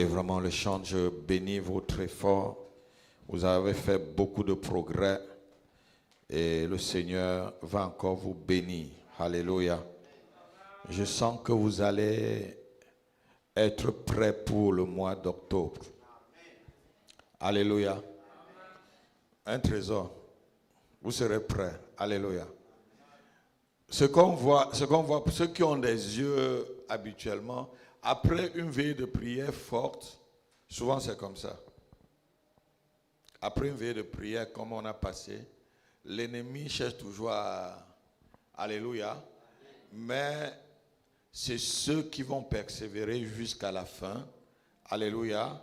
Et vraiment, le chant, je bénis votre effort. Vous avez fait beaucoup de progrès et le Seigneur va encore vous bénir. Alléluia. Je sens que vous allez être prêts pour le mois d'octobre. Alléluia. Un trésor. Vous serez prêts. Alléluia. Ce qu'on voit, pour ceux qui ont des yeux habituellement, après une veille de prière forte, souvent c'est comme ça. Après une veille de prière, comme on a passé, l'ennemi cherche toujours à... Alléluia. Mais c'est ceux qui vont persévérer jusqu'à la fin, alléluia,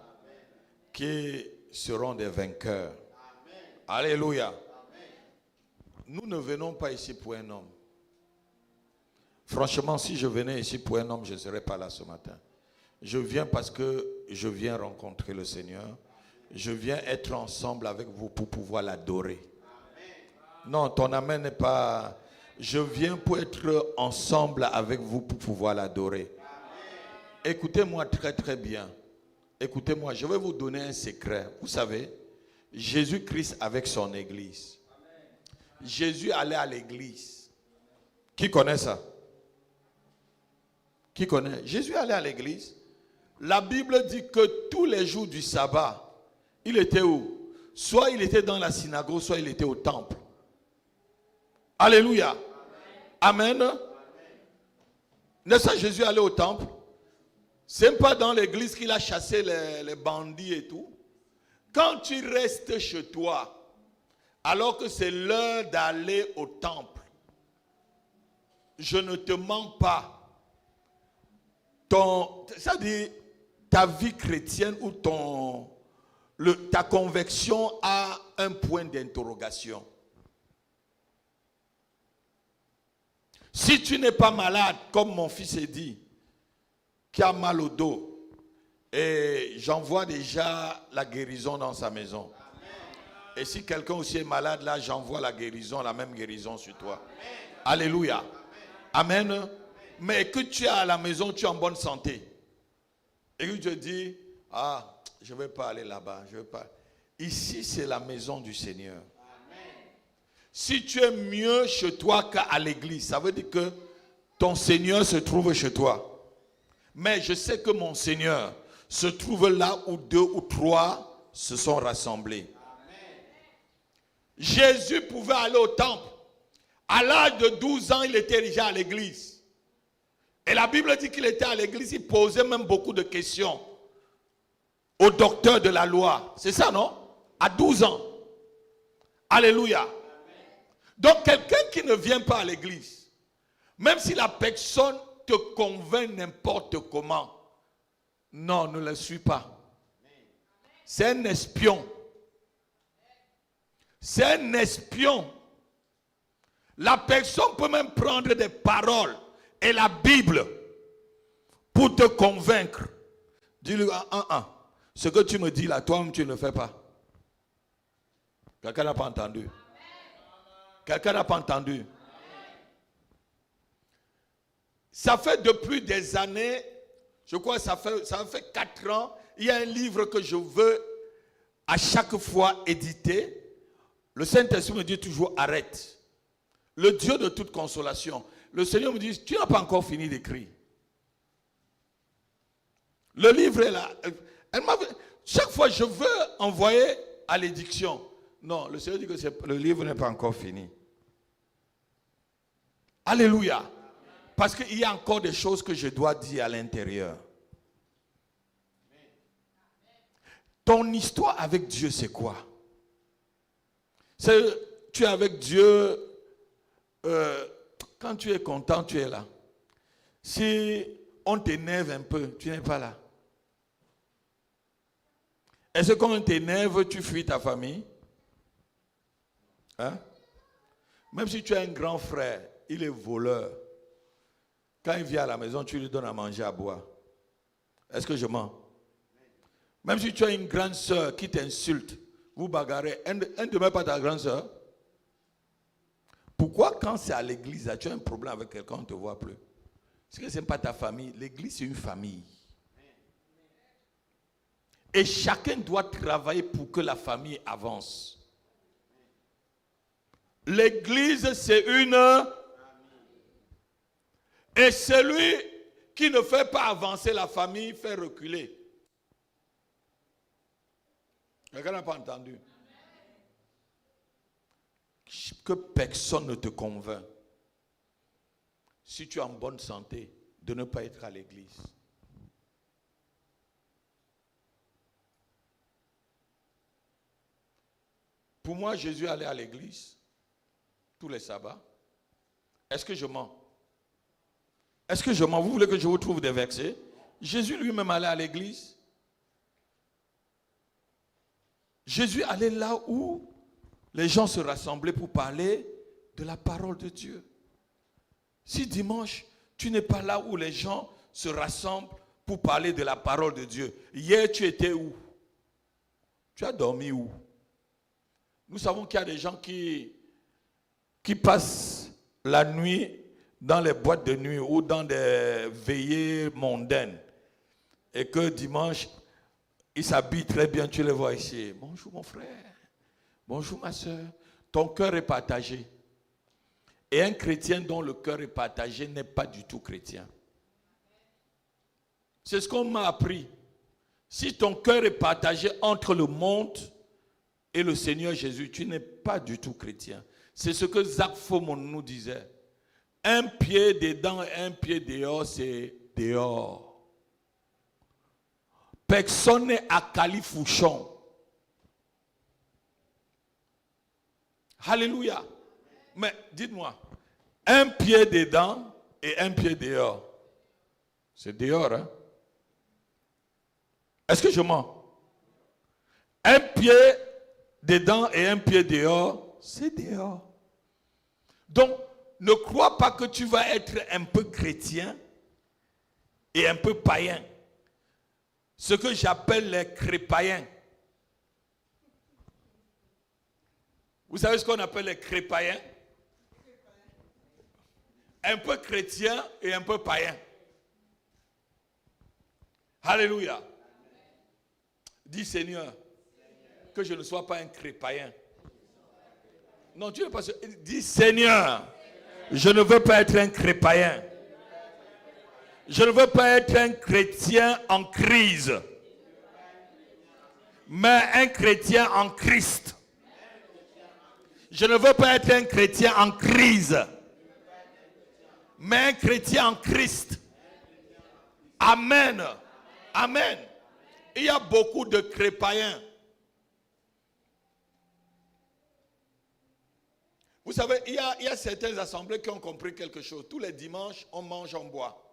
qui seront des vainqueurs. Alléluia. Nous ne venons pas ici pour un homme. Franchement, si je venais ici pour un homme, je ne serais pas là ce matin. Je viens parce que je viens rencontrer le Seigneur. Je viens être ensemble avec vous pour pouvoir l'adorer. Non, ton amen n'est pas... Je viens pour être ensemble avec vous pour pouvoir l'adorer. Écoutez-moi très très bien. Écoutez-moi, je vais vous donner un secret. Vous savez, Jésus-Christ avec son église. Jésus allait à l'église. Qui connaît ça? Qui connaît? Jésus allait à l'église. La Bible dit que tous les jours du sabbat, il était où? Soit il était dans la synagogue, soit il était au temple. Alléluia. Amen. N'est-ce pas Jésus allait au temple? C'est pas dans l'église qu'il a chassé les bandits et tout. Quand tu restes chez toi, alors que c'est l'heure d'aller au temple, je ne te mens pas. C'est-à-dire ta vie chrétienne ou ta conviction a un point d'interrogation. Si tu n'es pas malade, comme mon fils est dit, qui a mal au dos, et j'en vois déjà la guérison dans sa maison. Et si quelqu'un aussi est malade, là, j'envoie la guérison, la même guérison sur toi. Alléluia. Amen. Mais que tu es à la maison, tu es en bonne santé. Et que tu te dis, ah, je ne vais pas aller là-bas, je vais pas. Ici, c'est la maison du Seigneur. Si tu es mieux chez toi qu'à l'église, ça veut dire que ton Seigneur se trouve chez toi. Mais je sais que mon Seigneur se trouve là où 2 ou 3 se sont rassemblés. Jésus pouvait aller au temple. À l'âge de 12 ans, il était déjà à l'église. Et la Bible dit qu'il était à l'église, il posait même beaucoup de questions au docteur de la loi. C'est ça, non? À 12 ans. Alléluia. Donc, quelqu'un qui ne vient pas à l'église, même si la personne te convainc n'importe comment, non, ne le suis pas. C'est un espion. C'est un espion. La personne peut même prendre des paroles et la Bible pour te convaincre. Dis-lui, ce que tu me dis là, toi-même tu ne le fais pas. Quelqu'un n'a pas entendu? Quelqu'un n'a pas entendu? Ça fait depuis des années, je crois que ça fait 4 ans, il y a un livre que je veux à chaque fois éditer. Le Saint-Esprit me dit toujours arrête. Le Dieu de toute consolation. Le Seigneur me dit, tu n'as pas encore fini d'écrire. Le livre est là. Chaque fois, je veux envoyer à l'édiction. Non, le Seigneur dit que le livre n'est pas encore fini. Alléluia. Parce qu'il y a encore des choses que je dois dire à l'intérieur. Ton histoire avec Dieu, c'est quoi? Tu es avec Dieu... quand tu es content, tu es là. Si on t'énerve un peu, tu n'es pas là. Est-ce que quand on t'énerve, tu fuis ta famille? Hein? Même si tu as un grand frère, il est voleur. Quand il vient à la maison, tu lui donnes à manger, à boire. Est-ce que je mens? Même si tu as une grande soeur qui t'insulte, vous bagarrez, elle ne met pas ta grande soeur. Pourquoi quand c'est à l'église, tu as un problème avec quelqu'un, on ne te voit plus? Parce que ce n'est pas ta famille. L'église, c'est une famille. Et chacun doit travailler pour que la famille avance. L'église, c'est une... Et celui qui ne fait pas avancer la famille fait reculer. Quelqu'un n'a pas entendu? Que personne ne te convainc, si tu es en bonne santé, de ne pas être à l'église. Pour moi, Jésus allait à l'église tous les sabbats. Est-ce que je mens? Est-ce que je mens? Vous voulez que je vous trouve des versets? Jésus lui-même allait à l'église. Jésus allait là où les gens se rassemblaient pour parler de la parole de Dieu. Si dimanche, tu n'es pas là où les gens se rassemblent pour parler de la parole de Dieu, hier tu étais où? Tu as dormi où? Nous savons qu'il y a des gens qui passent la nuit dans les boîtes de nuit ou dans des veillées mondaines. Et que dimanche, ils s'habillent très bien, tu les vois ici. Bonjour mon frère, bonjour ma soeur. Ton cœur est partagé. Et un chrétien dont le cœur est partagé n'est pas du tout chrétien. C'est ce qu'on m'a appris. Si ton cœur est partagé entre le monde et le Seigneur Jésus, tu n'es pas du tout chrétien. C'est ce que Zach Fomon nous disait. Un pied dedans et un pied dehors, c'est dehors. Personne n'est à califourchon. Alléluia. Mais dites-moi, un pied dedans et un pied dehors. C'est dehors, hein? Est-ce que je mens? Un pied dedans et un pied dehors, c'est dehors. Donc, ne crois pas que tu vas être un peu chrétien et un peu païen. Ce que j'appelle les crépaïens. Vous savez ce qu'on appelle les crépaïens? Un peu chrétien et un peu païen. Alléluia. Dis Seigneur, que je ne sois pas un crépaïen. Non, tu ne veux pas. Dis Seigneur, je ne veux pas être un crépaïen. Je ne veux pas être un chrétien en crise, mais un chrétien en Christ. Je ne veux pas être un chrétien en crise, mais un chrétien en Christ. Amen. Amen. Il y a beaucoup de crépaïens. Vous savez, il y a certaines assemblées qui ont compris quelque chose. Tous les dimanches, on mange, on boit.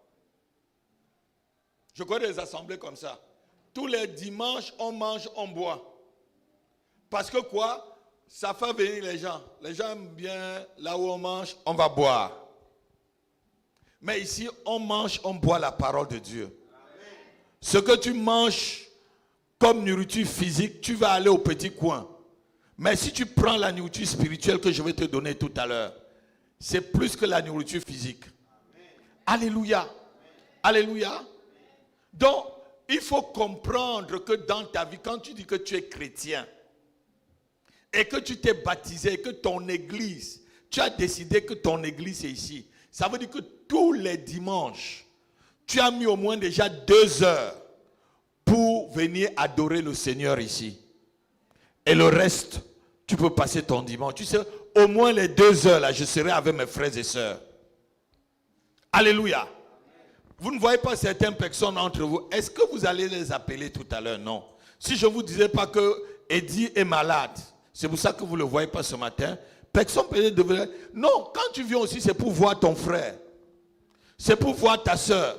Je connais des assemblées comme ça. Tous les dimanches, on mange, on boit. Parce que quoi? Ça fait venir les gens. Les gens aiment bien, là où on mange, on va boire. Mais ici, on mange, on boit la parole de Dieu. Amen. Ce que tu manges comme nourriture physique, tu vas aller au petit coin. Mais si tu prends la nourriture spirituelle que je vais te donner tout à l'heure, c'est plus que la nourriture physique. Amen. Alléluia. Amen. Alléluia. Donc, il faut comprendre que dans ta vie, quand tu dis que tu es chrétien et que tu t'es baptisé et que ton église, tu as décidé que ton église est ici, ça veut dire que tous les dimanches, tu as mis au moins déjà 2 heures pour venir adorer le Seigneur ici. Et le reste, tu peux passer ton dimanche. Tu sais, au moins les 2 heures là, je serai avec mes frères et sœurs. Alléluia. Vous ne voyez pas certaines personnes entre vous. Est-ce que vous allez les appeler tout à l'heure? Non. Si je ne vous disais pas que Eddie est malade, c'est pour ça que vous ne le voyez pas ce matin. Personne peut-être devrait... Non, quand tu viens aussi, c'est pour voir ton frère. C'est pour voir ta soeur.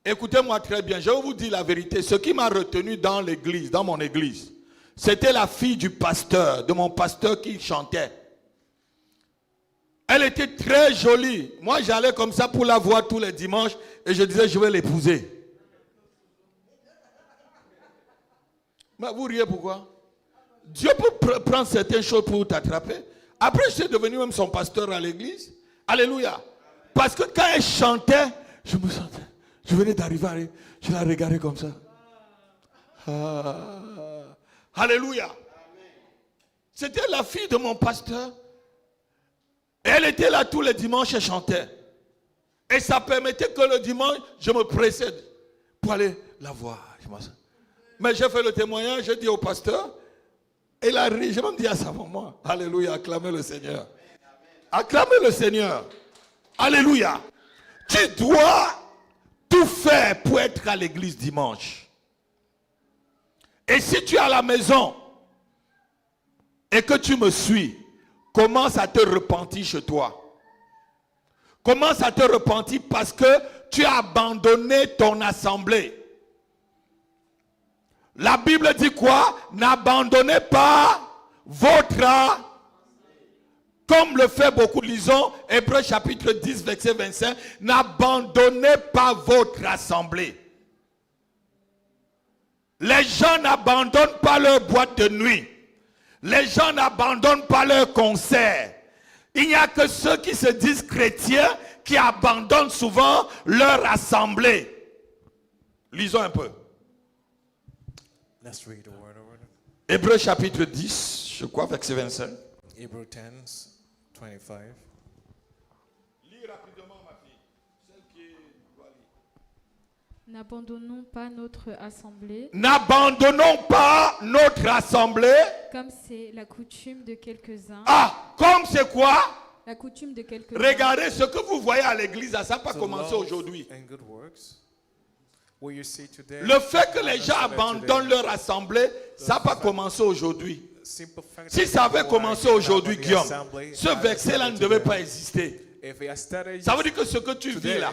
Écoutez-moi très bien, je vais vous dire la vérité. Ce qui m'a retenu dans l'église, dans mon église, c'était la fille du pasteur, de mon pasteur qui chantait. Elle était très jolie. Moi, j'allais comme ça pour la voir tous les dimanches et je disais, je vais l'épouser. Mais vous riez pourquoi? Dieu peut prendre certaines choses pour t'attraper. Après, je suis devenu même son pasteur à l'église. Alléluia. Parce que quand elle chantait, je me sentais, je venais d'arriver, je la regardais comme ça. Alléluia. C'était la fille de mon pasteur. Elle était là tous les dimanches et chantait. Et ça permettait que le dimanche, je me pressais pour aller la voir. Mais j'ai fait le témoignage, j'ai dit au pasteur, il a ri, j'ai même dit à sa maman, alléluia, acclamez le Seigneur. Acclamez le Seigneur. Alléluia. Tu dois tout faire pour être à l'église dimanche. Et si tu es à la maison et que tu me suis, commence à te repentir chez toi. Commence à te repentir parce que tu as abandonné ton assemblée. La Bible dit quoi? N'abandonnez pas votre... Comme le fait beaucoup, lisons Hébreux chapitre 10, verset 25. N'abandonnez pas votre assemblée. Les gens n'abandonnent pas leur boîte de nuit. Les gens n'abandonnent pas leur concert. Il n'y a que ceux qui se disent chrétiens qui abandonnent souvent leur assemblée. Lisons un peu. Let's read the word of it. Hébreux chapitre 10, je crois, verset 25. Hebrew 10, 25. Lis rapidement, ma fille. Celle qui doit lire. N'abandonnons pas notre assemblée, N'abandonnons pas notre assemblée. comme c'est la coutume de quelques-uns. Ah, comme c'est quoi? La coutume de quelques-uns. Regardez ce que vous voyez à l'église, ça n'a pas So commencé love aujourd'hui. and good works. What you see today, Le fait que les gens Today, abandonnent leur assemblée, ça n'a pas commencé aujourd'hui. simple fact Si ça avait that commencé why aujourd'hui, the Guillaume, assembly ce has verset-là ne started devait today. pas exister. If it has started Ça veut dire que ce que tu vis today, là,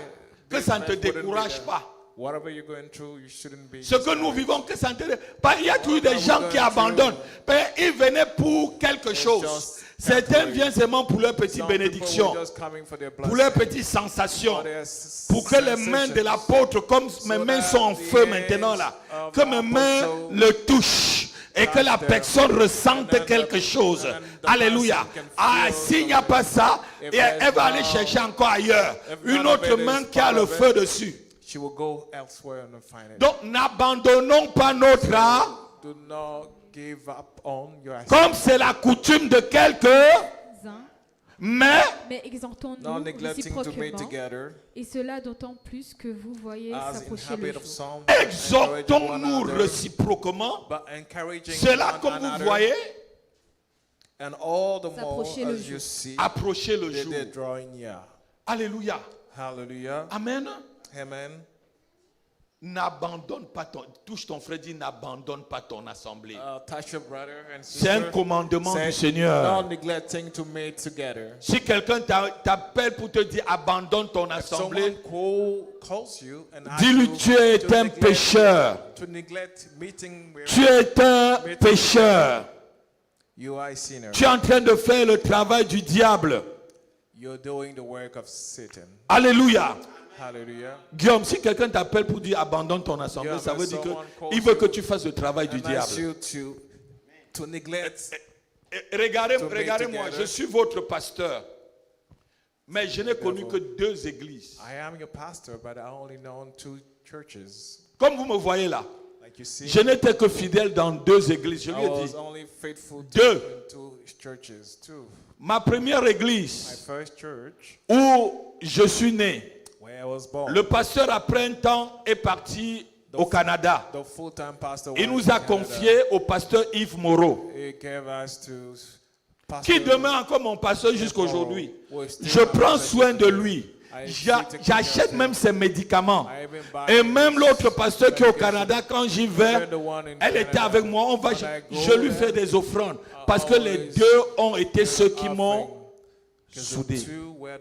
que this ça ne te wouldn't be décourage there. pas. Whatever you're going through, you shouldn't be. Ce que nous vivons, que ça ne te décourage pas. Il y a toujours des gens qui abandonnent. Mais ils venaient pour quelque chose. Certains viennent seulement pour leur petite Some people bénédiction, were just coming for their pour leur blessing, petite sensation. for their Pour que les mains de l'apôtre, comme mes mains sont en feu maintenant là, que mes mains le touchent et que la personne ressente quelque chose. Alléluia. Ah, s'il n'y a pas ça, elle va aller chercher encore ailleurs une autre main qui a le feu dessus. she will go elsewhere and find it. Donc n'abandonnons pas notre art, Do not give up on your comme c'est la coutume de quelques, mais Mais exhortons-nous not neglecting to meet réciproquement, together et cela d'autant plus que vous voyez as in s'approcher le habit of jour. some, exhortons-nous réciproquement. but encouraging Cela, one comme vous another, voyez, and all the more S'approcher le as you jour. see approcher le that jour. they're drawing near. Alléluia. Hallelujah. Amen. Amen. N'abandonne pas ton... Touche ton frère, dit n'abandonne pas ton assemblée. Touch your brother and C'est un sister. commandement Say, du Seigneur. not neglecting to meet together. Si quelqu'un t'appelle pour te dire abandonne ton assemblée, Someone calls you and asks dis-lui you tu es to un neglect- pécheur. to neglect meeting with Tu es un pécheur. you are a sinner. Tu es en train de faire le travail du diable. You're doing the work of Satan. Alléluia. Hallelujah. Guillaume, si quelqu'un t'appelle pour dire abandonne ton assemblée, Yeah, ça veut but dire someone calls qu'il veut que you tu fasses le travail du And asks diable. you to neglect. Regardez-moi, together. je suis votre pasteur. Mais je n'ai connu que 2 églises. I am your pastor, but I only know 2 churches. Comme vous me voyez là, Like you see, je n'étais que fidèle dans 2 églises. Je lui I ai was dit, only faithful Deux. to 2 churches too. ma première My église first church, où je suis né, where I was born, le pasteur après un temps est parti au Canada. the full-time pastor, Il went nous to a Canada. confié au pasteur Yves Moreau, He gave us to qui Pastor demeure encore mon pasteur jusqu'aujourd'hui. was still Je my prends pastor. soin de lui. J'achète même ses médicaments. I even buy Et même l'autre pasteur qui est au medication. Canada, quand j'y vais, The one in elle était Canada. avec moi. Je lui fais des offrandes. Parce que les always 2 ont été ceux qui m'ont offering. 'Cause the soudé. 2 were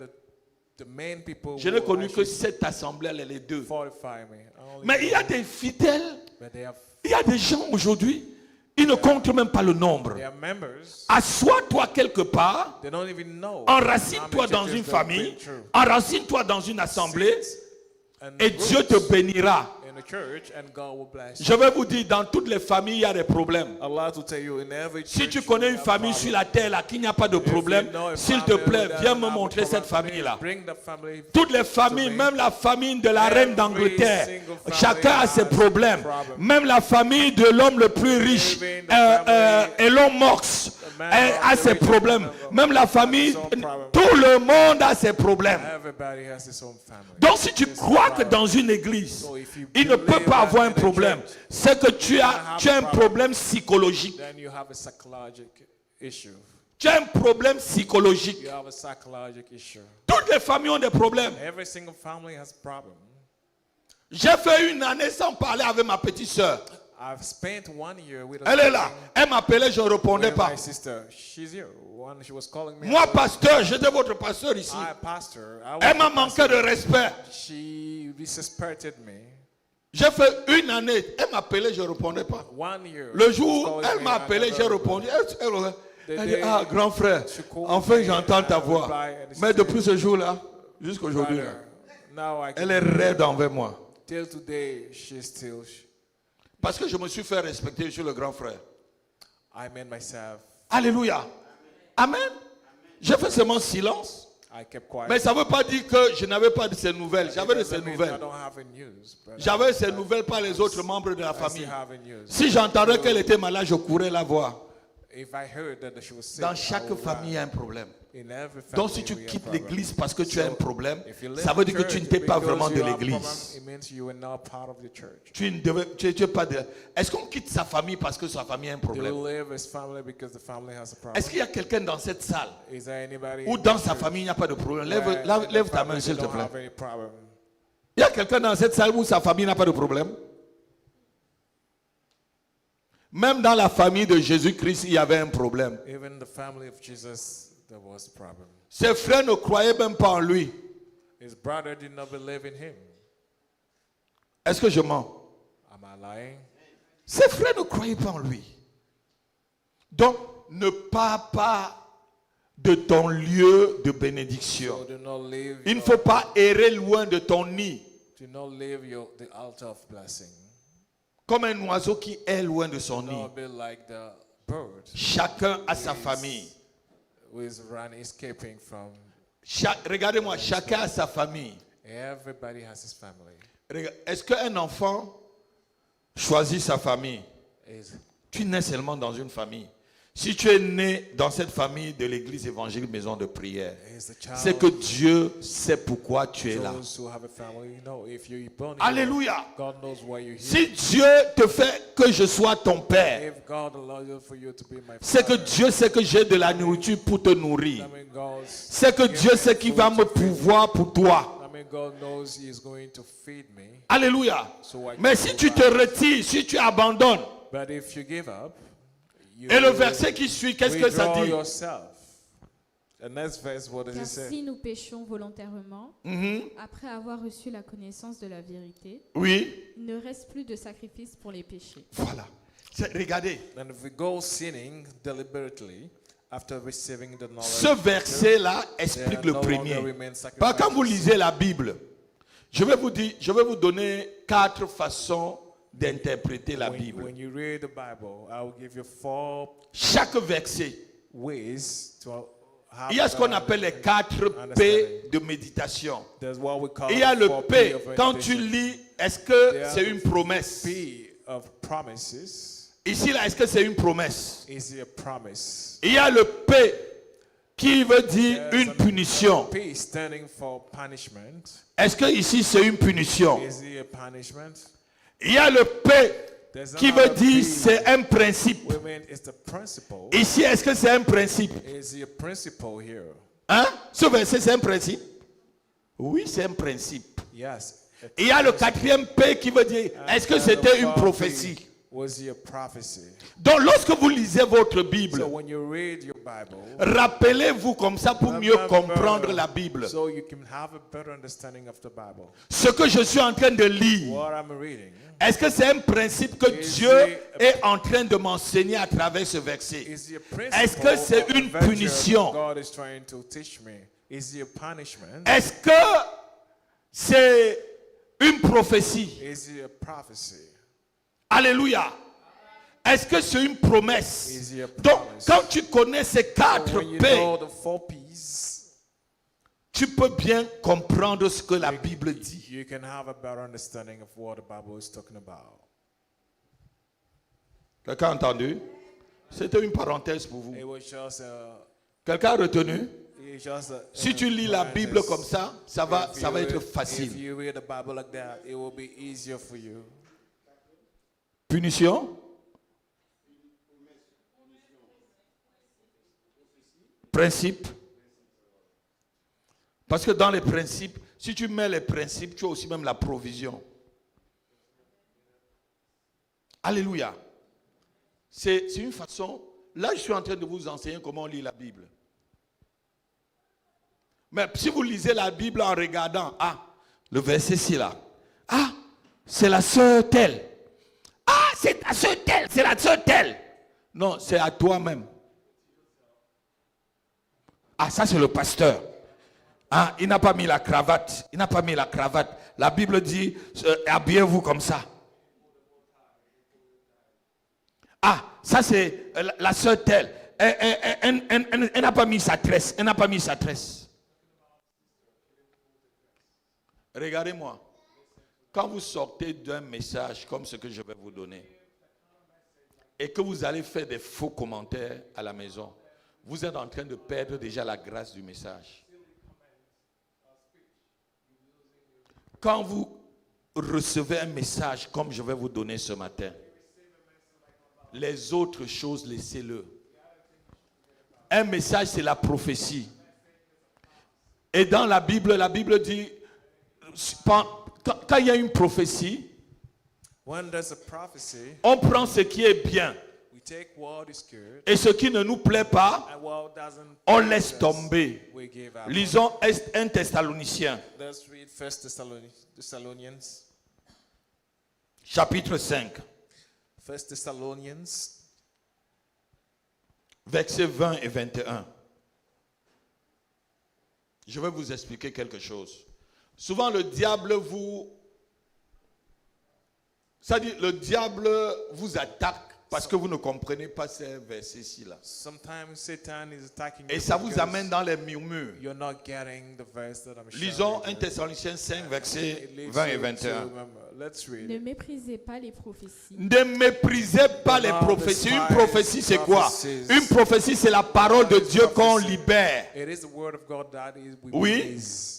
the main people Je n'ai who connu que actually cette assemblée, les 2. fortify me. I only Mais il y a des fidèles, but they have il y a des gens aujourd'hui, ils ne comptent même pas le nombre. they are members. Assois-toi quelque part, They don't even know. enracine-toi how many dans churches une they've famille, been through. enracine-toi dans une assemblée, And et Dieu te bénira. and the church and God will bless Je you. vais vous dire, dans toutes les familles, il y a des problèmes. Allah to tell you in every Si church tu you connais une have famille problems. sur la terre là, qui n'y a pas de problème, If you know a s'il te family plaît, that viens have me a montrer problem, cette famille là. bring the family Toutes les to familles, me. même la famille de la reine Every d'Angleterre, single family chacun a ses has problèmes. problem. Même la famille de l'homme le plus riche, Even the family- Elon Musk, man a of the ses richest problèmes. man of- Même la famille, has his own problem. tout le monde a ses problèmes. Everybody has his own family. Donc si tu This is crois que problem. dans une église, So if you il ne peut believe pas that avoir in un the problème, church, c'est que tu as un problem. problème psychologique. Then you have a psychological issue. Tu as un problème psychologique. You have a psychological issue. Toutes les familles ont des problèmes. Every single family has a problem. J'ai fait une année sans parler avec ma petite sœur. I've spent 1 year with a Elle est là. Elle m'appelait, je ne répondais with pas. my sister. She's here. When she was calling me, Moi, I was- pasteur, j'étais votre pasteur ici. I pastor. I was Elle m'a the manqué pastor. de respect. She disrespected me. J'ai fait une année. Elle m'appelait, je ne répondais pas. 1 year. Le She was jour où calling elle me, m'a I appelé, never j'ai répondu. Elle dit, ah, grand frère, She called enfin me, j'entends ta I voix. replied, and she Mais said, depuis ce jour-là, jusqu'aujourd'hui, là, "Brother, now I elle can est raide envers moi. till today she's still Parce que je me suis fait respecter sur le grand frère. I made myself Alléluia. Amen. J'ai fait seulement silence. I kept quiet. Mais ça ne veut pas dire que je n'avais pas de ces nouvelles. J'avais de It ces doesn't mean I nouvelles. don't have any news, but J'avais ces nouvelles par les autres membres de la I still famille. have any news. Si j'entendais qu'elle était malade, je courais la voir. If I heard that she was sick, Dans I chaque would famille, il y run. a un problème. In every family, Donc si tu we have quittes problem. l'église parce que tu as un problème, If you leave ça veut the dire que tu church n'étais pas because vraiment de you have problem, l'église. it means you are not part of the church. Tu es pas de... Est-ce qu'on quitte sa famille parce que sa famille a un Do problème? you leave his family because the family has a problem? Est-ce qu'il y a quelqu'un dans cette salle Is there anybody où in dans the sa church famille il n'y a pas de problème? where Lève, in the lève ta family main s'il they te don't plaît. have any problem? Il y a quelqu'un dans cette salle où sa famille n'a pas de problème? Même dans la famille de Jésus-Christ, il y avait un problème. Even the family of Jesus, there was a problem. Ses frères ne croyaient même pas en lui. His brother did not believe in him. Est-ce que je mens? Am I lying? Ses frères ne croyaient pas en lui. Donc, ne pars pas de ton lieu de bénédiction. So do not leave. Il ne faut pas errer loin de ton nid, Do not leave the altar of blessing. comme un oiseau qui est loin de son Do nid. not be like the bird Chacun a sa famille. who is escaping from. Regardez-moi, chacun a sa famille. Everybody has his family. Est-ce qu'un enfant choisit sa famille? Is Tu nais seulement dans une famille. Si tu es né dans cette famille de l'église évangélique maison de prière, the child c'est que Dieu sait pourquoi tu es là. those who have a family. You know, if you're born here, Alléluia. God knows why you're here. Si Dieu te fait que je sois ton père, If God allows for you to be my c'est que father, Dieu sait que j'ai de la nourriture pour te nourrir. I mean, God's C'est que Dieu sait qu'il va me pouvoir pour toi. I mean, God knows He is going to feed me. Alléluia. So I Mais can si tu te provide. retires, si tu abandonnes, But if you give up, you et le will verset qui suit, qu'est-ce que ça withdraw dit? yourself. The next verse, what does Car it say? si nous péchons volontairement, Mhm. après avoir reçu la connaissance de la vérité, Oui, il ne reste plus de sacrifice pour les péchés. voilà. Regardez, And if we go sinning deliberately after receiving the knowledge, ce verset-là there explique le no premier. longer remain Bah, quand vous sacrifices. lisez la Bible, je vais vous donner 4 façons d'interpréter la Bible. When you read the Bible, I will give you 4 Chaque verset, ways to have il y a ce qu'on appelle les 4 P de méditation. There's what we call Il y a le 4 P. of Quand tu meditation. lis, est-ce que c'est une promesse? P of promises. Ici, là, est-ce que c'est une promesse? Is it a promise? Il y a le P qui veut dire une punition. P standing for punishment. Est-ce que ici c'est une punition? Is it a punishment? Il y a le P There's qui veut another dire P. c'est un principe. We mean it's the principle. Ici, est-ce que c'est un principe? Is it a principle here? Hein? Ce verset, c'est un principe? Oui, c'est un principe. Yes. Il y a le 4e P qui veut dire, est-ce que c'était une prophétie? Was it a prophecy? Donc, lorsque vous lisez votre Bible, So when you read your Bible, rappelez-vous comme ça pour mieux remember, comprendre la Bible. so you can have a better understanding of the Bible. Ce que je suis en train de lire, What I'm reading, est-ce que c'est un principe que Is Dieu it est en train de m'enseigner à travers ce verset? is it a principle? Est-ce que c'est or a une virtue punition? God is trying to teach me. Is it a punishment? Est-ce que c'est une prophétie? Is it a prophecy? Alléluia. Est-ce que c'est une promesse? Is it a Donc, promise? quand tu connais ces quatre When you P, know the 4 P's, tu peux bien comprendre ce que la Bible dit. you can have a better understanding of what the Bible is talking about. Quelqu'un a entendu? C'était une parenthèse pour vous. It was just a, Quelqu'un a retenu? it's just a Si tu lis la Bible comme ça, ça va If you être read- facile. If you read the Bible like that, it will be easier for you. Punition? Principe? Parce que dans les principes, si tu mets les principes, tu as aussi même la provision. Alléluia. C'est une façon. Là, je suis en train de vous enseigner comment on lit la Bible. Mais si vous lisez la Bible en regardant, le verset-ci là. C'est la sœur telle. C'est la sœur telle, c'est la sœur telle. Non, c'est à toi-même. Ça c'est le pasteur. Il n'a pas mis la cravate. Il n'a pas mis la cravate. La Bible dit, habillez-vous comme ça. Ça c'est la sœur telle. Elle n'a pas mis sa tresse. Elle n'a pas mis sa tresse. Regardez-moi. Quand vous sortez d'un message comme ce que je vais vous donner, et que vous allez faire des faux commentaires à la maison, vous êtes en train de perdre déjà la grâce du message. Quand vous recevez un message comme je vais vous donner ce matin, les autres choses, laissez-le. Un message, c'est la prophétie. Et dans la Bible dit, quand il y a une prophétie, When there's a prophecy, on prend ce qui est bien. we take what is good, Et ce qui ne nous plaît pas, and what doesn't on please laisse us, tomber. we give up. Lisons 1 Thessaloniciens, Let's read 1 Thessalonians, chapitre 5, 1 Thessalonians, versets 20 et 21. Je vais vous expliquer quelque chose. Souvent, le diable le diable vous attaque parce que vous ne comprenez pas ces versets-ci là. sometimes Satan is attacking Et you ça vous because amène dans les murmures. you're not getting the verse that I'm Lisons sharing. 1 Thessaloniciens 5, versets It leads 20 et you to 21. remember. Let's read Ne it. méprisez pas les prophéties. Ne méprisez pas les prophéties. Une prophétie, c'est quoi? Une prophétie, c'est la parole de Dieu qu'on libère. It is the word of God that is we Oui. release.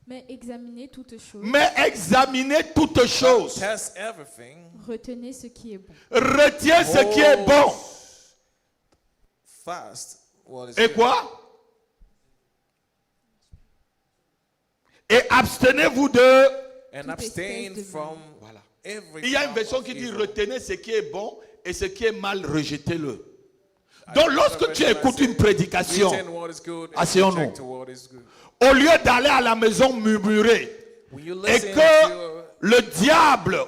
Mais examinez toutes choses. Mais examinez toutes choses. Test everything. Retenez ce qui est bon. Retiens ce qui est bon. Fast. What is Et good. quoi? Et abstenez-vous de... And Toute abstain espèce de from Voilà. every Il y a une form version of qui dit evil. retenez ce qui est bon et ce qui est mal, rejetez-le. Donc lorsque tu écoutes une prédication, Retain what is good and asseyons-nous. reject what is good. Au lieu d'aller à la maison murmurer When you et listen que le diable,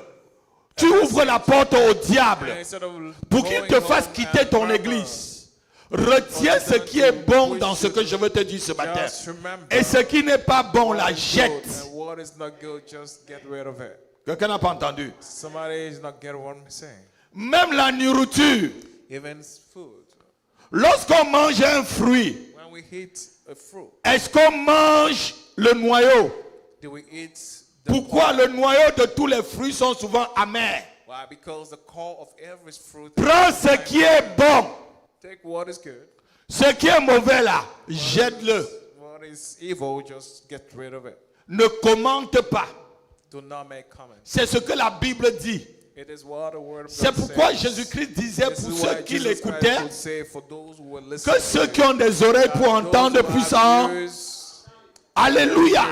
tu ouvres la porte au diable instead of pour qu'il te going fasse home quitter and ton murmur, église, retiens ce qui est bon dans ce que je veux te dire ce matin. just remember Et ce qui n'est pas bon, what la is jette. good and what is not good, just get rid of it. Quelqu'un n'a pas entendu? Somebody is not getting what I'm saying. Même la nourriture. Even food. Lorsqu'on mange un fruit, When we eat a fruit, est-ce qu'on mange le noyau? do we eat the Pourquoi core? le noyau de tous les fruits sont souvent amers? Why? Because the core of every fruit. Prends ce qui est bon. Take what is good. Ce qui est mauvais là, jette-le. What is evil, just get rid of it. Ne commente pas. Do not make comments. C'est ce que la Bible dit. It is what the word of C'est God pourquoi says. Jésus-Christ disait This pour is ceux why qui Jesus l'écoutaient Christ would say for those who will listen que ceux qui ont des oreilles pour entendre puissent en... Alléluia.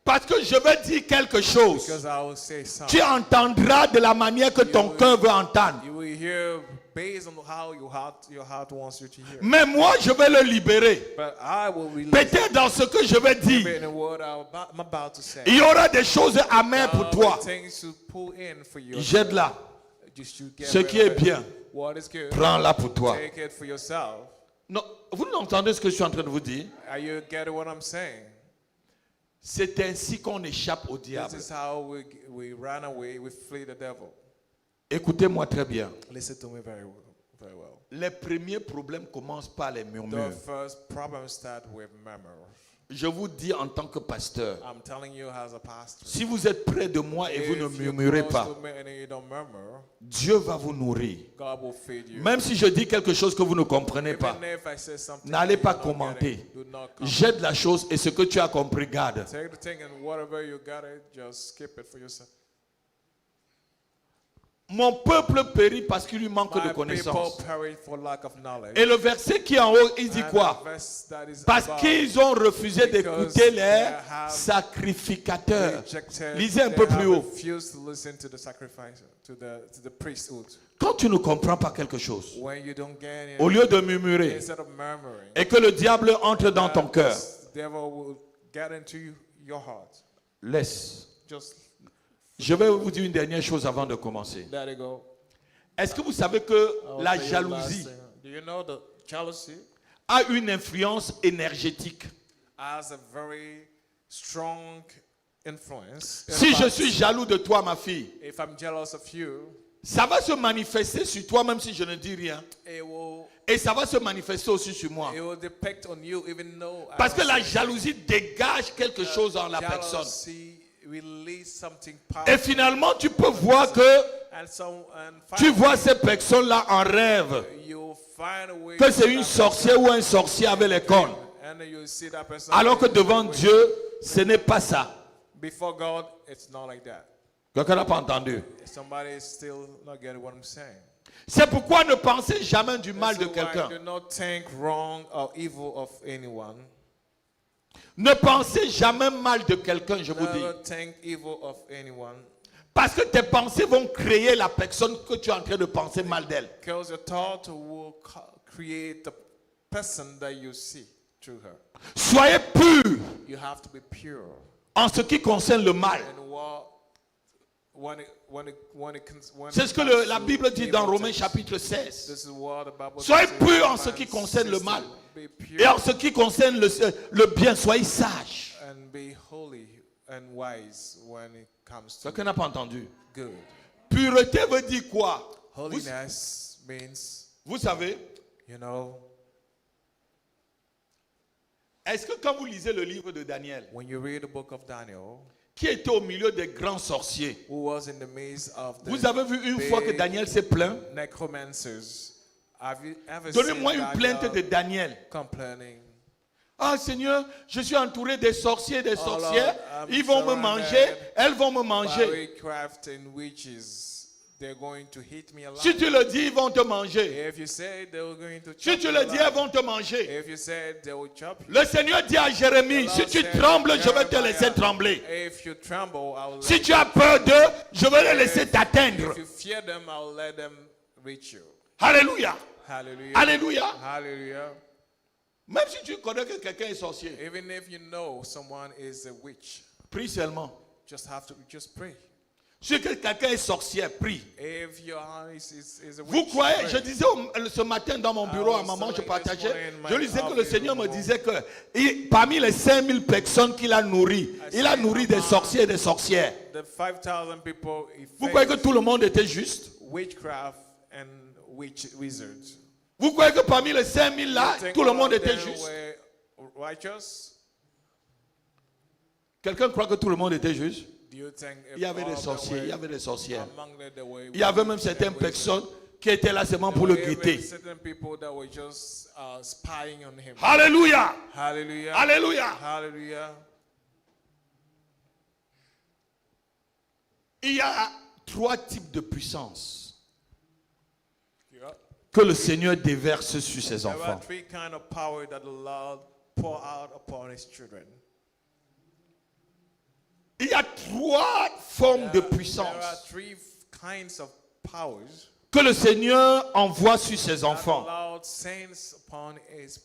Parce que je vais dire quelque chose. Because I will say Tu something. entendras de la manière que ton cœur veut entendre. You will hear based on how your heart wants you to hear. Mais moi, je vais le libérer. But I will release Peut-être dans ce que je vais dire, in what I'm about to say. il y aura des choses amères pour toi. Things to pull in for you. Jette-la. Just you get Ce rid qui of est it. bien, What is good? prends-la pour toi. Take it for yourself. Non, vous entendez ce que je suis en train de vous dire? Are you getting what I'm saying? C'est ainsi qu'on échappe au This diable. is how we run away, we flee the devil. Écoutez-moi très bien. Listen to me very well. Les premiers problèmes commencent par les The murmures. first problem start with murmur. Je vous dis en tant que pasteur, I'm telling you as a pastor. si vous êtes près de moi et vous ne If you're murmurez close pas, to me and you don't murmur, Dieu va vous nourrir. God will feed you. Même si je dis quelque chose que vous ne comprenez pas, Even if I say something n'allez that pas you don't commenter. get it, do not comment. Jette la chose et ce que tu as compris, garde. Take the thing and whatever you got it, just keep it for yourself. Mon peuple périt parce qu'il lui manque My de people connaissances. perish for lack of knowledge. Et le verset qui est en haut, il dit And quoi? the verse that is Parce above, qu'ils ont refusé d'écouter les they have sacrificateurs. rejected, Lisez un they peu have plus haut. refused to listen to the sacrifice, to the priesthood. Quand tu ne comprends pas quelque chose, When you don't get it, au lieu de murmurer instead of murmuring, et que le diable entre dans ton cœur, the devil will get into your heart. laisse. Just Je vais vous dire une dernière chose avant de commencer. let it go. Est-ce que vous savez que I'll la say your last jalousie thing. Do you know the jealousy a une influence énergétique? has a very strong influence? Si In je fact, suis jaloux de toi, ma fille, if I'm jealous of you, ça va se manifester sur toi même si je ne dis rien. it will Et ça va se manifester aussi sur moi. depict on you even though I Parce que don't la say jalousie dégage quelque it. chose en la personne. Jealousy release something Et powerful. finalement, tu peux voir que And tu finally, vois ces personnes-là en rêve. you find a way Que to c'est une that sorcière ou un sorcier avec les cornes. person, and you see that person Alors que devant Dieu, ce n'est pas ça. before God, it's not like that. Quelqu'un n'a pas entendu. Somebody is still not getting what I'm saying. C'est pourquoi ne pensez jamais du mal de That's why quelqu'un. do not think wrong or evil of anyone. Ne pensez jamais mal de quelqu'un, je vous dis. Never think evil of anyone. Parce que tes pensées vont créer la personne que tu es en train de penser mal d'elle. Because your thought will create the person that you see through her. Soyez purs You have to be pure. en ce qui concerne le mal. And when C'est ce que la Bible dit dans Romains chapitre 16. This is what the Bible Soyez says. purs en ce qui concerne le mal. Be pure Et en ce qui concerne le bien, soyez sages. and be holy and wise when it comes to Quelqu'un n'a pas entendu. good. Pureté veut dire quoi? Holiness means, Vous savez, you know, est-ce que quand vous lisez le livre de Daniel, when you read the book of Daniel, qui était au milieu des grands sorciers, who was in the midst of the vous avez vu une fois que big Daniel s'est plaint? necromancers, have you ever Donnez-moi seen une plainte de Daniel Daniel. complaining? Ah Seigneur, je suis entouré des sorciers, des Oh, sorcières. Lord, I'm Ils vont me surrounded manger, elles vont me by manger. witchcraft and witches. They're going to hit me alive. Si tu le dis, ils vont te manger. If you say they were going to Si chop tu you le dis, elles alive. vont te manger. If you said they will chop you. Le Seigneur dit à Jérémie, The si Lord tu said, trembles, je vais te Jeremiah, laisser trembler. If you tremble, I will Si let tu as peur d'eux, je vais les laisser t'atteindre. If you fear them, I'll let them reach you. Alléluia. Hallelujah. Alléluia. Hallelujah. Même si tu connais que quelqu'un est sorcier, Even if you know someone is a witch, prie seulement. just pray. Si que quelqu'un est sorcière, prie. If your eyes is a witch, Vous croyez, pray. je disais ce matin dans mon bureau à maman, je partageais, je lui disais que le Seigneur me disait que parmi les 5000 personnes qu'il a nourries, il a nourri des sorciers et des sorcières. The 5,000 people he Vous croyez que faced tout le monde était juste? witchcraft and wizards. Vous croyez que parmi les 5000 là, You think tout le all monde of était them juste? were righteous? Quelqu'un croit que tout le monde était juste? Do you think if Il y avait all des of them sorciers, were il y avait des sorcières. among them, they were Il y avait même witches certaines and wizards? personnes qui étaient là seulement pour le There were guetter. even certain people that were just spying on him. Alléluia! Hallelujah. Alléluia! Hallelujah. Il y a 3 types de puissance Yeah. que le Seigneur déverse sur ses There are enfants. 3 kind of power that the Lord pour out upon his children. Il y a 3 formes de There are puissance 3 kinds of powers que le Seigneur envoie sur ses that the enfants. Lord sends upon his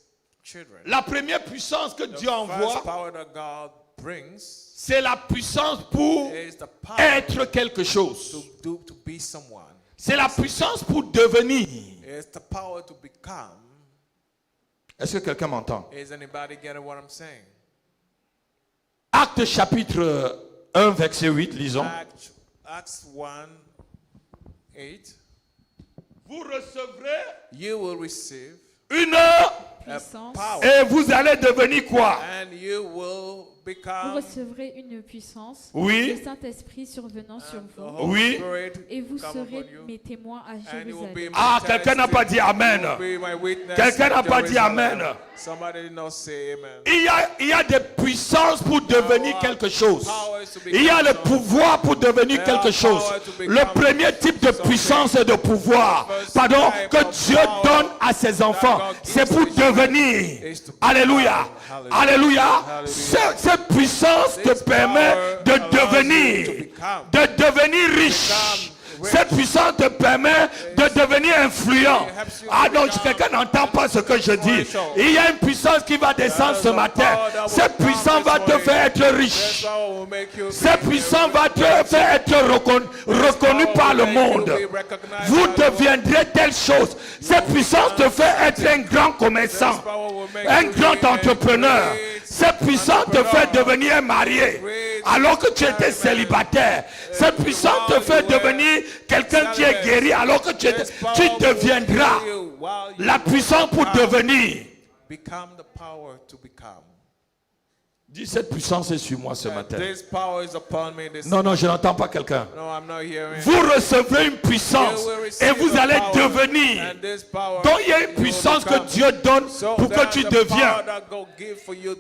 children. La première puissance que The Dieu first envoie, power that God brings c'est la puissance pour is the power être quelque chose. to be someone. C'est la puissance pour devenir. It's the power to become. Est-ce que quelqu'un m'entend? Is anybody getting what I'm saying? Actes chapitre 1, verset 8, lisons. Acts 1, 8. Vous recevrez You will receive une Puissance. power, et vous allez devenir quoi? and you will Vous become recevrez une puissance. Oui. Le Saint-Esprit survenant sur the vous. Holy Oui. Spirit Et vous come serez upon you, mes témoins à and you will be Jérusalem. my Ah, quelqu'un n'a pas dit Amen. You will be my witness Quelqu'un n'a in pas dit Jerusalem. Amen. Somebody did not say amen. Il y a des puissances pour devenir quelque chose. Il y a le pouvoir pour devenir quelque chose. Le premier type de puissance et de pouvoir, pardon, que Dieu donne à ses enfants, c'est pour devenir. Alléluia. Alléluia. Cette puissance te permet de devenir riche. Cette puissance te permet de devenir influent. Ah non, quelqu'un n'entend pas ce que je dis. Il y a une puissance qui va descendre ce matin. Cette puissance va te faire être riche. Cette puissance va te faire être reconnu par le monde. Vous deviendrez telle chose. Cette puissance te fait être un grand commerçant, un grand entrepreneur. Cette puissance te fait devenir un marié alors que tu étais célibataire. Cette puissance te fait devenir quelqu'un qui est guéri alors que tu deviendras la puissance pour devenir. Become the power to become. Dis, cette puissance est sur moi ce matin. This power is upon me this Non, non, je n'entends pas quelqu'un. No, I'm not hearing. Vous recevrez une puissance et vous allez devenir. Donc il y a une puissance que Dieu donne pour que tu deviens.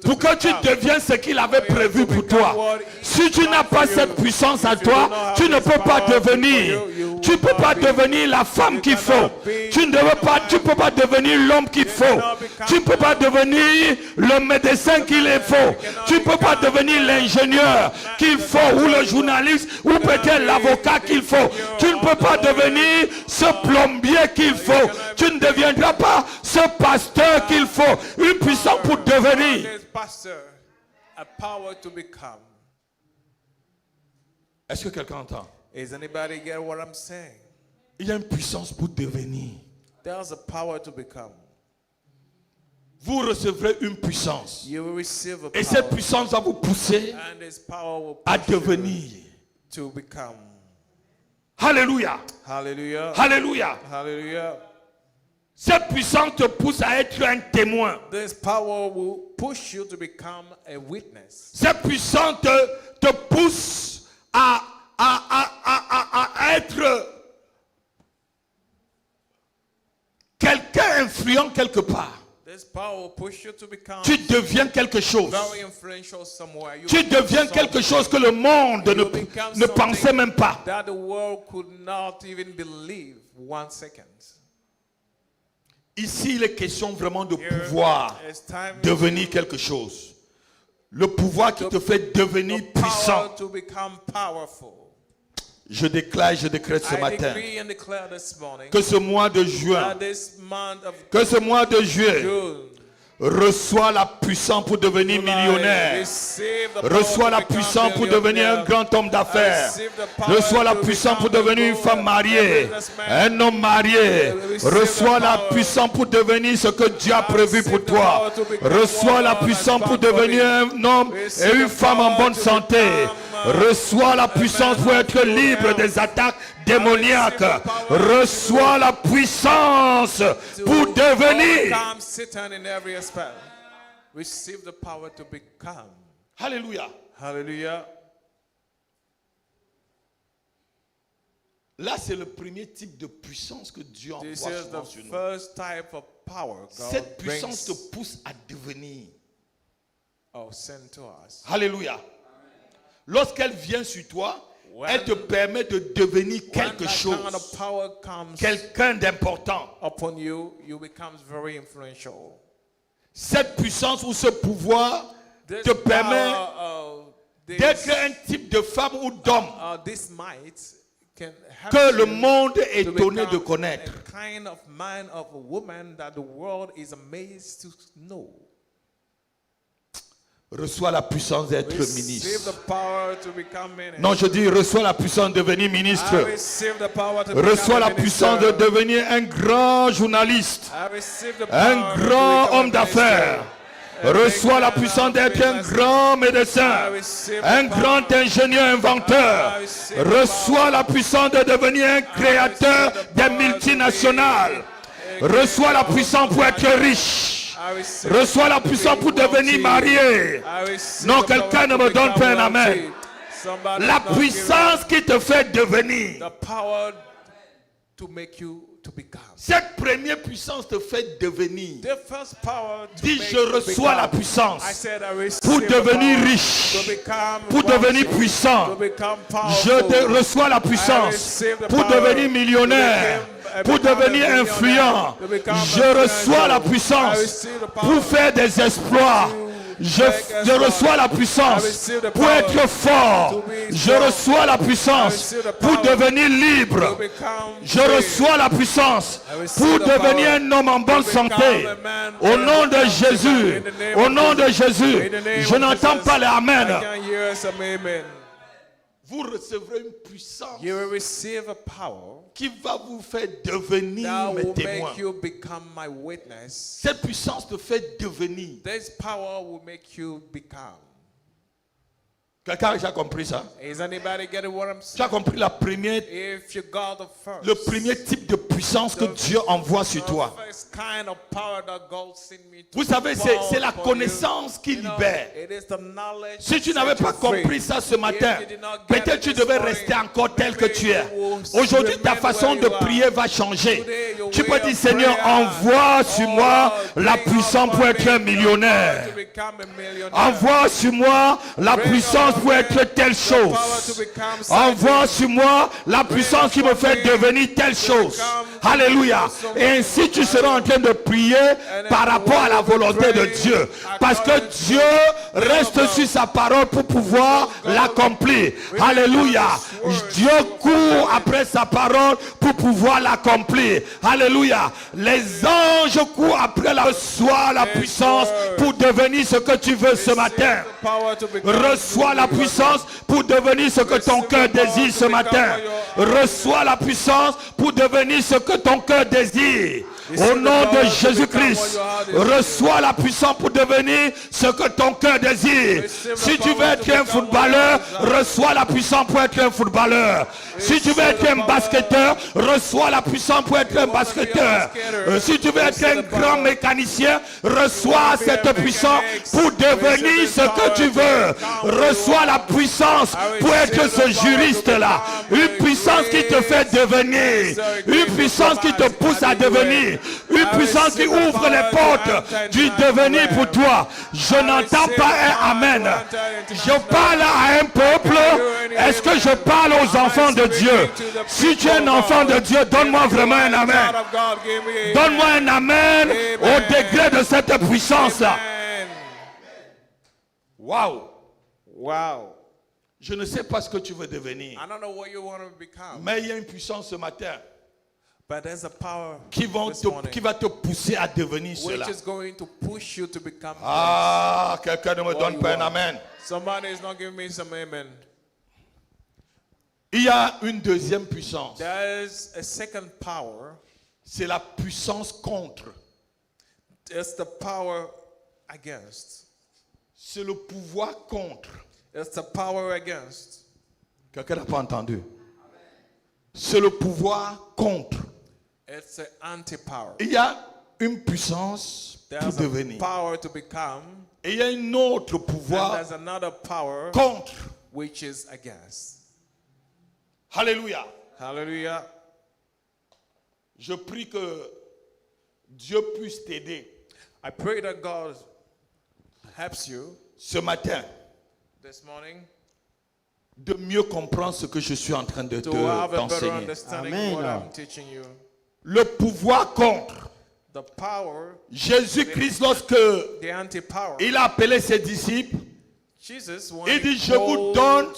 Pour que tu deviennes ce qu'il avait prévu pour toi. Si tu n'as pas cette puissance à toi, tu ne peux pas devenir. Tu ne peux pas devenir la femme qu'il faut. Tu ne peux pas devenir l'homme qu'il faut. Tu ne peux pas devenir le médecin qu'il faut. Tu ne peux pas devenir l'ingénieur qu'il faut, ou le journaliste, ou peut-être l'avocat qu'il faut. Tu ne peux pas devenir ce plombier qu'il faut. Tu ne deviendras pas ce pasteur qu'il faut. Une puissance pour devenir. Est-ce que quelqu'un entend? Is anybody get what I'm saying? Il y a une puissance pour devenir. There's a power to become. Vous recevrez une puissance. You will receive a Et power, cette puissance va vous pousser and this power will à push you devenir. to become. Alléluia. Hallelujah. Alléluia. Hallelujah. Cette puissance te pousse à être un témoin. This power will push you to become a witness. Cette puissance te pousse à être quelqu'un influent quelque part. This power will push you to become Tu deviens quelque chose. very influential somewhere. You Tu become deviens quelque something chose que le monde You become ne pensait something même pas. that the world could not even believe 1 second. Ici, il est question vraiment de Here, pouvoir it's time devenir quelque chose. Le pouvoir qui te fait devenir the power puissant. to become powerful. Je déclare, je décrète ce I matin decree and declare this morning que ce mois de juin, that this month of que ce mois de juillet June, reçoit la puissance pour devenir millionnaire. receive the power Reçois to la become puissance pour devenir un millionaire. grand homme d'affaires. Receive the power Reçois la to puissance pour become devenir une a femme mariée, businessman. un homme marié. Receive Reçois the la power. puissance pour devenir ce que Dieu a prévu Receive pour the toi. power to become Reçois la what puissance God pour has for devenir you. un homme Receive et une the femme en power bonne to santé. become, Reçois la puissance pour être libre des attaques démoniaques. Reçois la puissance pour devenir. Overcome Satan in every aspect. Receive the power to become. Alléluia. Hallelujah. Là, c'est le premier type de puissance que Dieu envoie This is souvent the sur nous. first type of power Cette God puissance te brings pousse à devenir. or send to us. Alléluia. Lorsqu'elle vient sur toi, When- elle te permet de devenir When quelque that chose, kind of power comes quelqu'un d'important. upon you, you become very influential. Cette puissance ou ce pouvoir This te permet power, d'être un type de femme ou d'homme this might can help que le you monde est to étonné de become connaître. a kind of man of a woman that the world is amazed to know. Reçois la puissance d'être Receive ministre. the power to become minister. Non, je dis reçois la puissance de devenir I ministre. receive the power to Reçois become la a puissance de minister. devenir un grand journaliste, I receive the un power to grand become homme a d'affaires, minister. Reçois la puissance d'être un grand médecin, un grand ingénieur inventeur. Reçois la puissance de devenir un créateur des multinationales. Reçois la puissance pour être riche. Reçois la puissance pour devenir marié. Non, quelqu'un ne me donne pas un amen. La puissance qui te fait devenir. The power to make you to become. Cette première puissance te fait devenir. The first power to Dis, make je you reçois la become. puissance I said, I receive pour the devenir power riche, to become pour devenir wealthy, puissant. to become Je powerful. reçois la puissance pour devenir millionnaire, pour devenir influent. Je reçois la puissance pour faire des exploits. Je reçois la puissance pour être fort. Je reçois la puissance pour devenir libre. Je reçois la puissance pour devenir un homme en bonne santé. Au nom de Jésus, au nom de Jésus, je n'entends pas les amen. I can hear some amen. Vous recevrez une puissance You will receive a power qui va vous faire devenir that mes will témoins. make you become my witness. Cette puissance te fait devenir. This power will make you become. Quelqu'un a déjà compris ça? Is anybody getting what I'm Tu saying? as compris la première, If you got the first, le premier type de puissance que Dieu envoie sur toi. the first kind of power that God sent me to Vous savez, c'est la pour connaissance qui you know, libère. it is the knowledge Si tu that n'avais set pas you free. compris ça ce matin, If you did not get peut-être it tu this devais morning, rester encore tel que maybe tu es. you will Aujourd'hui, ta remain façon where de you are. prier va changer. Today, your Tu way peux of dire, Seigneur, prayer, envoie sur moi la bring puissance upon pour être me un the millionnaire. power to become a millionaire. Envoie sur moi la puissance pour être telle chose. Envoie sur moi la puissance qui me fait devenir telle chose. Alléluia. Et ainsi tu seras en train de prier par rapport à la volonté de Dieu. Parce que Dieu reste sur sa parole pour pouvoir l'accomplir. Alléluia. Dieu court après sa parole pour pouvoir l'accomplir. Alléluia. Les anges courent après la reçois la puissance pour devenir ce que tu veux ce matin. Reçois la puissance pour devenir ce que ton cœur désire ce matin. Reçois la puissance pour devenir ce que ton cœur désire. Au nom de Jésus-Christ, reçois la puissance pour devenir ce que ton cœur désire. Si tu veux être un footballeur, reçois la puissance pour être un footballeur. Si tu veux être un basketteur, reçois la puissance pour être un basketteur. Si tu veux être un grand mécanicien, reçois cette puissance pour devenir ce que tu veux. Reçois la puissance pour être ce juriste-là. Une puissance qui te fait devenir. Une puissance qui te pousse à devenir. Une puissance qui ouvre les portes du devenir pour toi. Je n'entends pas un amen. Je parle à un peuple. Est-ce que je parle aux enfants de Dieu? Si tu es un enfant de Dieu, donne-moi vraiment un amen. Donne-moi un amen au degré de cette puissance-là. Waouh! Wow. Je ne sais pas ce que tu veux devenir. I don't know what you want to become, Mais il y a une puissance ce matin but there's a power qui this morning va te pousser à devenir cela. which is going to push you to become Ah, quelqu'un ne me donne pas un amen. Somebody is not giving me some amen. Il y a une deuxième puissance. There's a second power. C'est la puissance contre. It's the power against. C'est le pouvoir contre. It's the power against. Quelqu'un n'a pas entendu. C'est le pouvoir contre. It's an anti-power. Il y a une puissance pour There's a devenir. power to become, Et il y a un autre and pouvoir there's another power contre. which is against. Alléluia. Hallelujah. Je prie que Dieu puisse t'aider I pray that God helps you ce matin this morning de mieux comprendre ce que je suis en train de to have a better t'enseigner. understanding Amen. of what I'm teaching you. Le pouvoir contre. The power, Jésus-Christ, lorsque the anti-power. il a appelé ses disciples, Jesus, when il he dit, je vous called- donne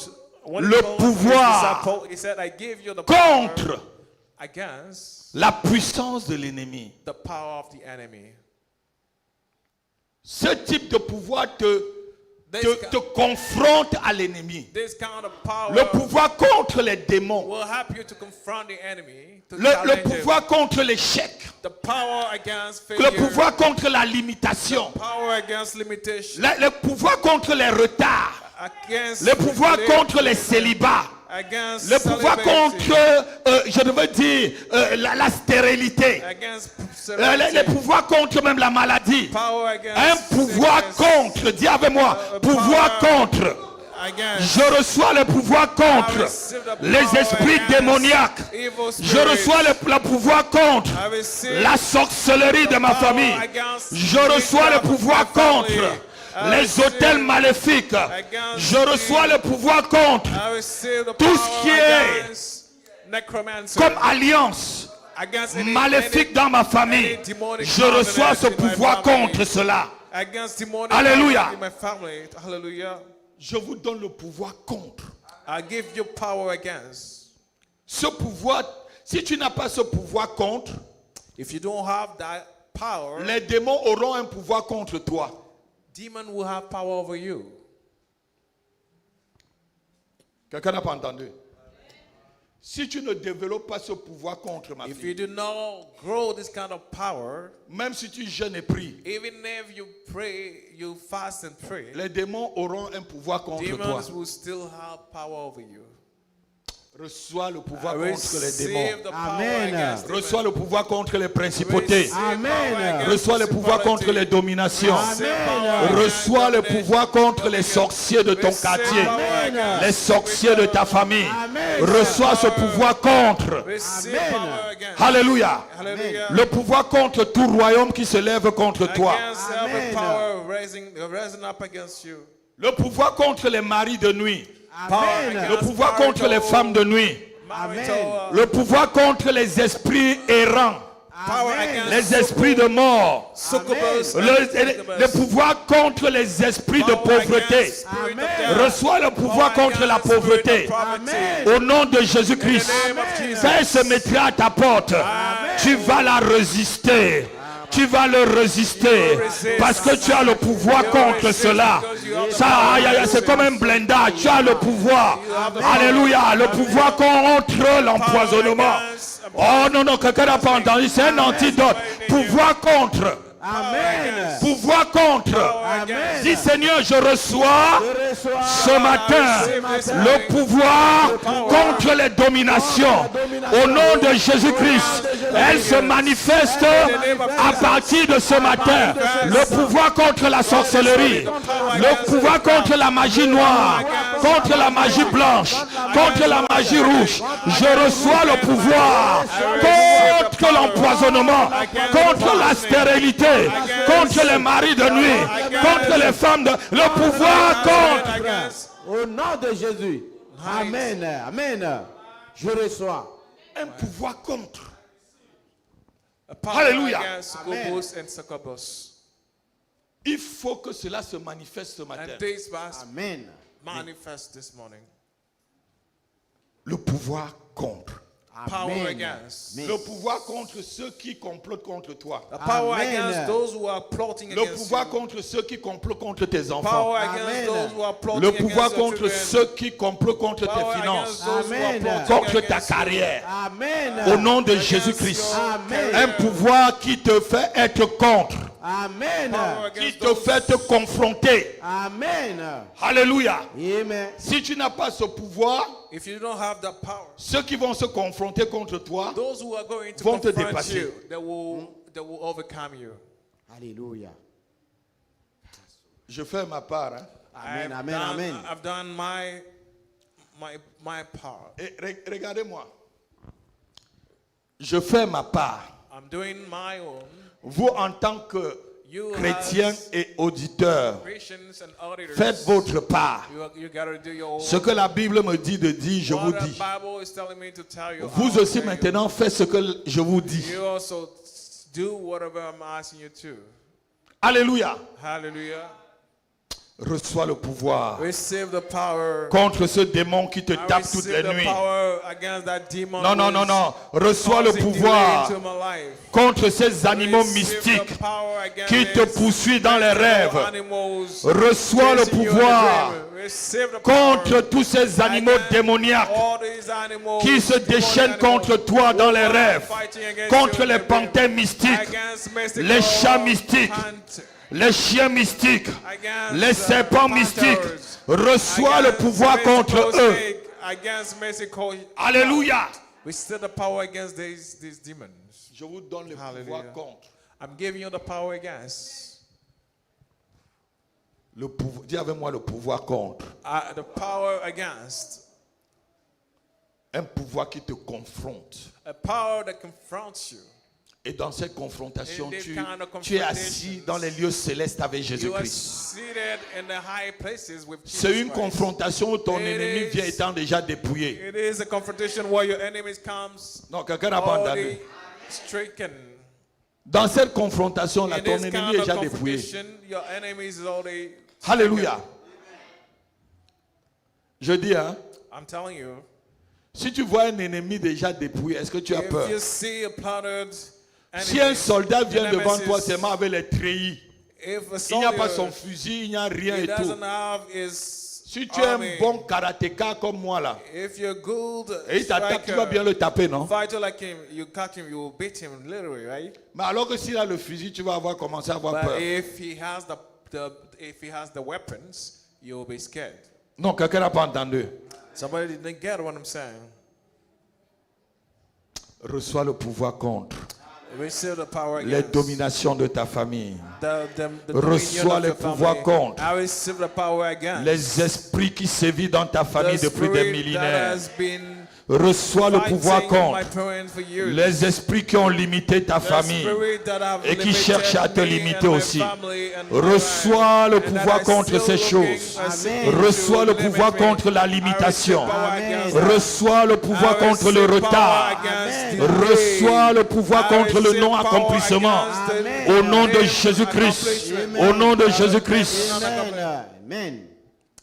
when he le called pouvoir his disciples, he said, I give you the power contre against la puissance de l'ennemi. the power of the enemy. Ce type de pouvoir te This confronte à l'ennemi. kind of power Le pouvoir contre les démons. will help you to confront the enemy, to Le challenge him. pouvoir contre l'échec. The power against le failure. pouvoir contre la limitation, Power against limitation. le pouvoir contre les retards, Against le pouvoir delay, contre les célibats, against le pouvoir celibacy, contre, je devais dire, la stérilité, against les sterility, pouvoirs contre même la maladie. power against Un pouvoir sickness, contre, dis avec moi, pouvoir contre. against Je reçois le pouvoir contre les esprits démoniaques. evil Je spirits. reçois le pouvoir contre I receive la sorcellerie de ma famille. Je reçois le pouvoir contre les hôtels maléfiques. Je reçois le pouvoir contre I receive the tout ce power qui est against necromancy, comme alliance against any maléfique dans ma famille. Je reçois ce pouvoir contre cela. against demonic Alléluia. power in my family. Hallelujah. Je vous donne le pouvoir contre. I give you power against. Ce pouvoir, si tu n'as pas ce pouvoir contre, If you don't have that power, les démons auront un pouvoir contre toi. demon will have power over you. Quelqu'un n'a pas entendu? Si tu ne développes pas ce pouvoir contre ma If fille, you do not grow this kind of power, même si tu jeûnes et pries, even if you pray, you fast and pray, les démons auront un pouvoir contre toi. demons will still have power over you. Reçois le pouvoir I contre les démons. receive the power Amen. against demons. Reçois le pouvoir contre les principautés. Amen. Reçois le pouvoir contre les dominations. Amen. Reçois le pouvoir contre les sorciers de ton quartier, les sorciers de ta famille. Amen. Reçois ce pouvoir contre. Receive Amen. power against. Alléluia. Hallelujah. Le pouvoir contre tout royaume qui se lève contre toi. Against every Amen. power rising up against you. Le pouvoir contre les maris de nuit. Amen. Le pouvoir contre les femmes de nuit. Marital, Le pouvoir contre les esprits errants, power Amen. against les esprits de mort. succubus, Le pouvoir contre les esprits de pauvreté. Reçois le pouvoir contre la pauvreté. Au nom de Jésus-Christ, quand elle se mettra à ta porte, tu vas la résister. Tu vas le résister parce que tu as le pouvoir contre cela. Ça, aïe, aïe, c'est comme un blindage. Tu as le pouvoir. Alléluia. Le pouvoir contre l'empoisonnement. Oh non, non, quelqu'un n'a pas entendu. C'est un antidote. Pouvoir contre. Amen. Pouvoir contre. Amen. Dis Seigneur, je reçois ce matin le pouvoir contre les dominations. Au nom de Jésus-Christ, elle se manifeste à partir de ce matin. Le pouvoir contre la sorcellerie, le pouvoir contre la magie noire, contre la magie blanche, contre la magie rouge. Je reçois le pouvoir contre l'empoisonnement, contre la stérilité, contre les maris de nuit, contre les femmes de... Le pouvoir contre... Au nom de Jésus. Amen. Amen. Je reçois. Un pouvoir contre. power Hallelujah. against succubus and succubus. Il faut que cela se manifeste ce matin. And this must Amen. manifest this morning. Le pouvoir contre. Power Amen. against. Amen. Le pouvoir contre ceux qui complotent contre toi. The power Amen. against those who are plotting Le against pouvoir you. contre ceux qui complotent contre tes enfants. Power against Amen. those who are plotting Le pouvoir against your contre children. ceux qui complotent contre Power tes against finances, those who are Amen. plotting contre ta against you. carrière. Amen. Au nom de Jésus-Christ. Amen. Un pouvoir qui te fait être contre, Amen. Power qui against te those fait te confronter. Amen. Alléluia. Amen. Si tu n'as pas ce pouvoir, If you don't have that power, ceux qui vont se confronter contre toi those who are going to vont te confront dépasser. you, they will overcome you. Alléluia. Je fais ma part. Hein. Amen. I've Amen. done, Amen. I've done my part. Et regardez-moi. Je fais ma part. I'm doing my own. Vous, en tant que You chrétiens as et auditeurs, Christians and auditors. faites votre part. You gotta do your own. Ce que la Bible me dit de dire, je What vous the dis. Bible is telling me to tell you. Vous I'll aussi tell you. maintenant faites ce que je vous dis. You also do whatever I'm asking you to. Alléluia. Hallelujah. Reçois le pouvoir Receive the power. contre ce démon qui te I tape toutes receive les the nuits. power against that demon. Non, non, who non, is non. Reçois le causing pouvoir delay into my life. contre ces animaux Receive mystiques the power against qui te these poursuivent dans les rêves. animals Reçois le chasing you in the pouvoir dream. Receive the contre power tous ces animaux against démoniaques all these animals, qui se demonic déchaînent animals contre toi dans who les are rêves, fighting against contre you in les the dream, panthères mystiques, against mystical les chats mystiques, hunt, les chiens mystiques, against les serpents mystiques. panthers, Reçois le against pouvoir contre mystical eux. snake, against mystical Alléluia. We still the power against these demons. Je vous donne le Hallelujah. pouvoir contre. I'm giving you the power against. Le pouvoir, dis avec moi le pouvoir contre. The power against. Un pouvoir qui te confronte. A power that confronts you. Et dans cette confrontation, In this tu kind of es assis dans les lieux célestes avec You are Jésus-Christ. seated in the high places with Jesus C'est une Christ. confrontation où ton It ennemi is- vient étant déjà dépouillé. It is a confrontation where your enemies comes Non, quelqu'un n'a pas entendu. already stricken. Dans cette confrontation-là, In ton this ennemi kind est of déjà dépouillé. confrontation, your enemies is already Alléluia. Je dis, hein, I'm telling you, si tu vois un ennemi déjà dépouillé, est-ce que tu as peur? if you see a plotted Si un enemy, soldat vient devant nemesis, toi seulement avec les treillis, if a il n'y a pas soldier, son fusil, il n'y a rien he et tout. doesn't have his Si tu es un army, bon karatéka comme moi là, if you're good et il t'attaque, tu vas bien striker, le taper, non? fighter like him, you catch him, you will beat him literally, right? Mais alors que s'il a le fusil, tu vas avoir commencé à avoir But peur. if he has the weapons, you'll be scared. Non, quelqu'un n'a pas entendu. Somebody didn't get what I'm saying. Reçois le pouvoir contre Receive the power les against dominations de ta famille, the Reçois dominion le of your pouvoir family. contre I receive the power against les esprits qui sévissent dans ta famille the depuis des spirit that millénaires. has been Reçois le fighting pouvoir my contre parents for years. les esprits qui ont limité ta The famille spirit that have et qui limited cherchent à te me limiter and my aussi. family and my Reçois le life, and pouvoir that I contre still ces looking, choses. I still Amen. to Reçois le limit pouvoir me. contre la I receive limitation. power Amen. against that. Reçois le pouvoir I contre le receive power retard. against Amen. delay. Reçois le pouvoir I contre le receive non-accomplissement. power against Amen. the Au nom de delay Jésus-Christ. accomplishment. Au nom de Jésus-Christ. Amen. Amen.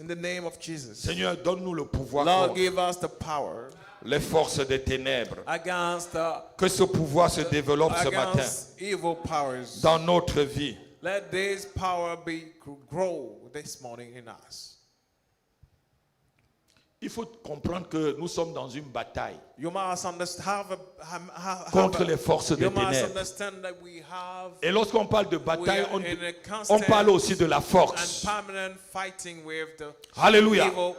In the name of Jesus. Seigneur, donne-nous le pouvoir Lord, contre give us the power les forces des ténèbres. against Que ce pouvoir se développe ce matin against evil powers. dans notre vie. Let this power grow this morning in us. Il faut comprendre que nous sommes dans une bataille You must understand, contre les forces des you must ténèbres. understand that we have Et lorsqu'on parle de bataille, we are in a on constant parle aussi de la and force. permanent fighting with the Alléluia. evil.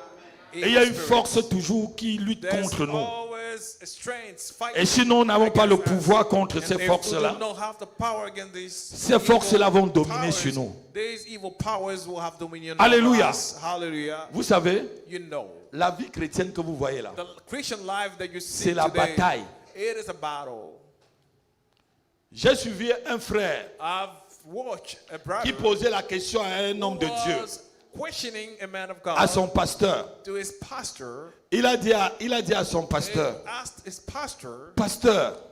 Et il y a une spirit. force toujours qui lutte There's contre nous. always strengths fighting Et si nous n'avons pas le against us. pouvoir contre And ces if we forces-là, do not have the power against these ces forces-là evil vont dominer powers, sur nous. These evil powers will have dominion Alléluia. over us. Hallelujah. Vous savez, You know, la vie chrétienne que vous voyez là, the Christian life that you see c'est la today, bataille. it is a battle. J'ai suivi un frère I've watched a brother qui posait la question à un homme de Dieu, was questioning a man of God à son pasteur. to his pastor. Il a dit à son pasteur, He asked his pastor,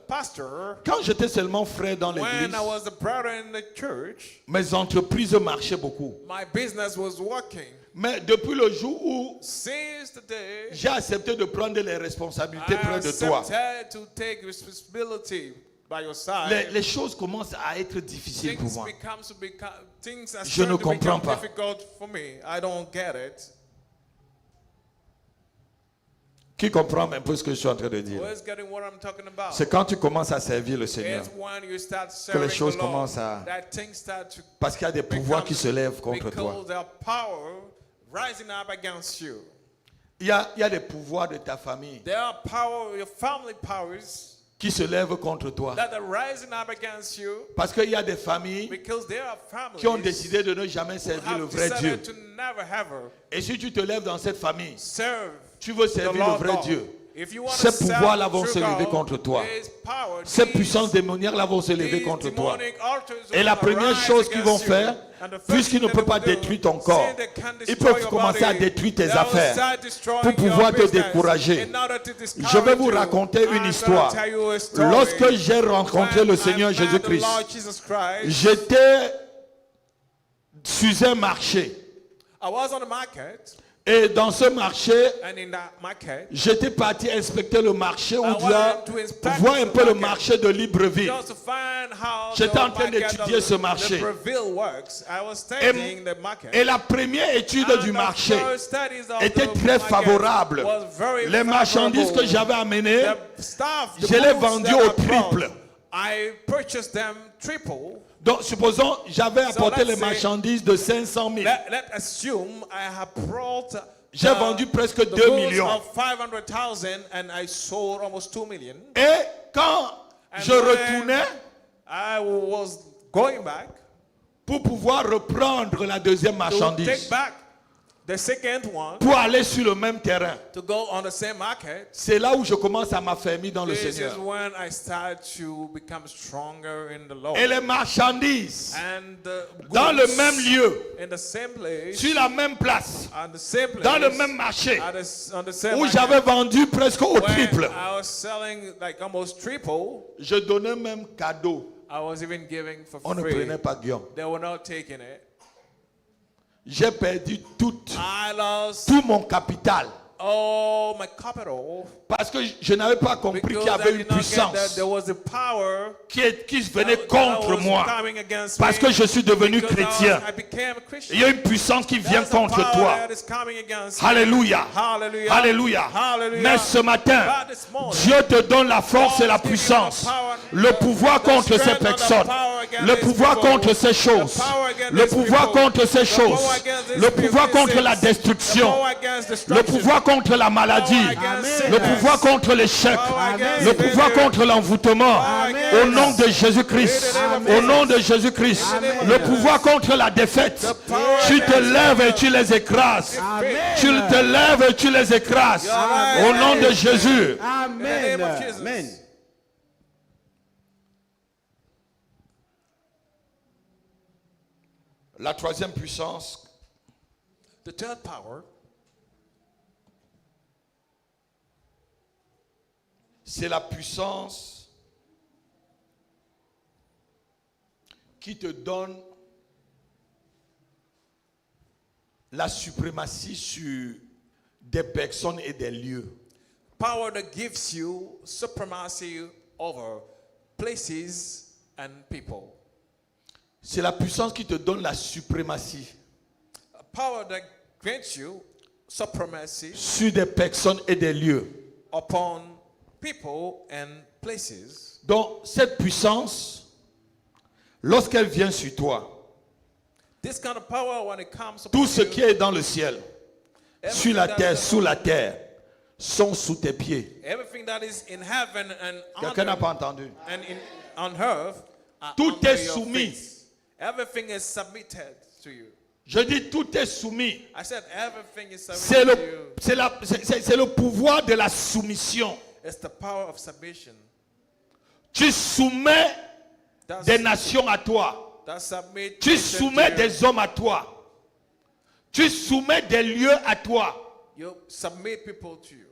pasteur, quand j'étais seulement frère dans l'église, when I was a brother in the church, mes entreprises marchaient beaucoup. my business was working. Mais depuis le jour où Since the day j'ai accepté de prendre les responsabilités I près de toi, accepted to take responsibility by your side, les choses commencent à être difficiles pour moi. things are Je ne starting to comprends become pas. difficult for me. I don't get it. Qui comprend un peu ce que je suis en train de dire? Who's getting what I'm talking about? C'est quand tu commences à servir le Seigneur. It's when you start que les serving choses the Lord commencent à- that things start to Parce qu'il y a des pouvoirs qui se lèvent contre because toi. there are power rising up against you. Il y a des pouvoirs de ta famille There are power, your family powers qui se lèvent contre toi. that are rising up against you Parce qu'il y a des familles because there are families qui ont décidé de ne jamais who servir le have vrai Dieu. decided to never ever Et si tu te lèves dans cette famille, serve tu veux the servir le Lord vrai God. Dieu. If you want Ces to serve pouvoirs-là the vont true se lever God, contre toi. there is power, Ces these- puissances démoniaques-là vont se lever these contre toi. demonic altars Et la will première arise chose qu'ils vont against you. faire, And the first puisqu'ils ne thing peuvent they pas will do, détruire ton corps, since they can't ils destroy peuvent your commencer à body, détruire tes they will affaires start destroying pour pouvoir your te business décourager. in order to discourage Je vais vous you. raconter I'm une gonna histoire. tell you a story. Lorsque j'ai rencontré When le I Seigneur met Jésus-Christ, the Lord Jesus Christ, j'étais sur un marché. I was on the market. Et dans ce marché, And in that market, j'étais parti inspecter le marché ou I bien wanted to inspect voir un the peu le market. marché de Libreville. just to find how J'étais the en train market d'étudier of ce marché. Libreville works. I was studying the market. Et la première étude And du the marché first studies of était the très market favorable. was very Les marchandises que favorable. j'avais amenées, The stuff, the je l'ai goods vendu that au I brought, triple. I purchased them triple. donc supposons j'avais apporté let's les say- marchandises de 500 000. Let's assume I have brought J'ai vendu presque the 2 goods millions. of 500,000 and I sold almost 2 million. Et quand And je when retournais I was going back pour pouvoir reprendre la deuxième to marchandise, take back the second one pour aller sur le même terrain, to go on the same market. c'est là où je commence à m'affermir dans le This Seigneur. is when I start to become stronger in the Lord. Et les marchandises, And the dans le goods même lieu, in the same place, sur la même place, on the same place, dans le même marché, on the same où market, j'avais vendu presque au when triple. I was selling like almost triple, Je donnais même cadeau. I was even giving for On ne free. prenait pas Guillaume. They were not taking it. J'ai perdu tout I lost mon capital. all my capital Parce que je n'avais pas compris qu'il y because I avait une did not get that puissance there was a power qui venait that contre was moi. coming against Parce me que je suis devenu because chrétien. I became a Christian. Il y a une puissance qui vient There's a contre power toi. that is coming against me. Alléluia. Hallelujah. Alléluia. Hallelujah. Mais ce matin, But this morning, Dieu te donne la force et la puissance, le pouvoir contre ces personnes, le pouvoir contre ces choses, le pouvoir contre ces choses, le pouvoir contre la destruction, le pouvoir contre la maladie, le pouvoir contre l'échec, le pouvoir contre l'envoûtement. Au nom de Jésus-Christ, au nom de Jésus-Christ, le pouvoir contre la défaite. Tu te lèves et tu les écrases. Tu te lèves et tu les écrases. Au nom de Jésus. Amen. name of Jesus. Amen. La troisième puissance, The third power c'est la puissance qui te donne la suprématie sur des personnes et des lieux. power that gives you supremacy over places and people. C'est la puissance qui te donne la suprématie A power that grants you supremacy sur des personnes et des lieux. upon people and places. Donc, cette puissance, lorsqu'elle vient sur toi, This kind of power, when it comes tout upon ce you, qui est dans le ciel, sur la terre, sous la terre, sont sous tes pieds. everything that is in heaven and Quelqu'un n'a under, pas entendu. and on earth are Tout under est your soumis. feet. Everything is submitted to you. Je dis tout est soumis. I said everything is C'est submitted to you. c'est le pouvoir de la soumission. It's the power of submission. Tu soumets That's, des nations à toi. that submit Tu nations soumets to you. des hommes à toi. Tu soumets des lieux à toi. You submit people to you.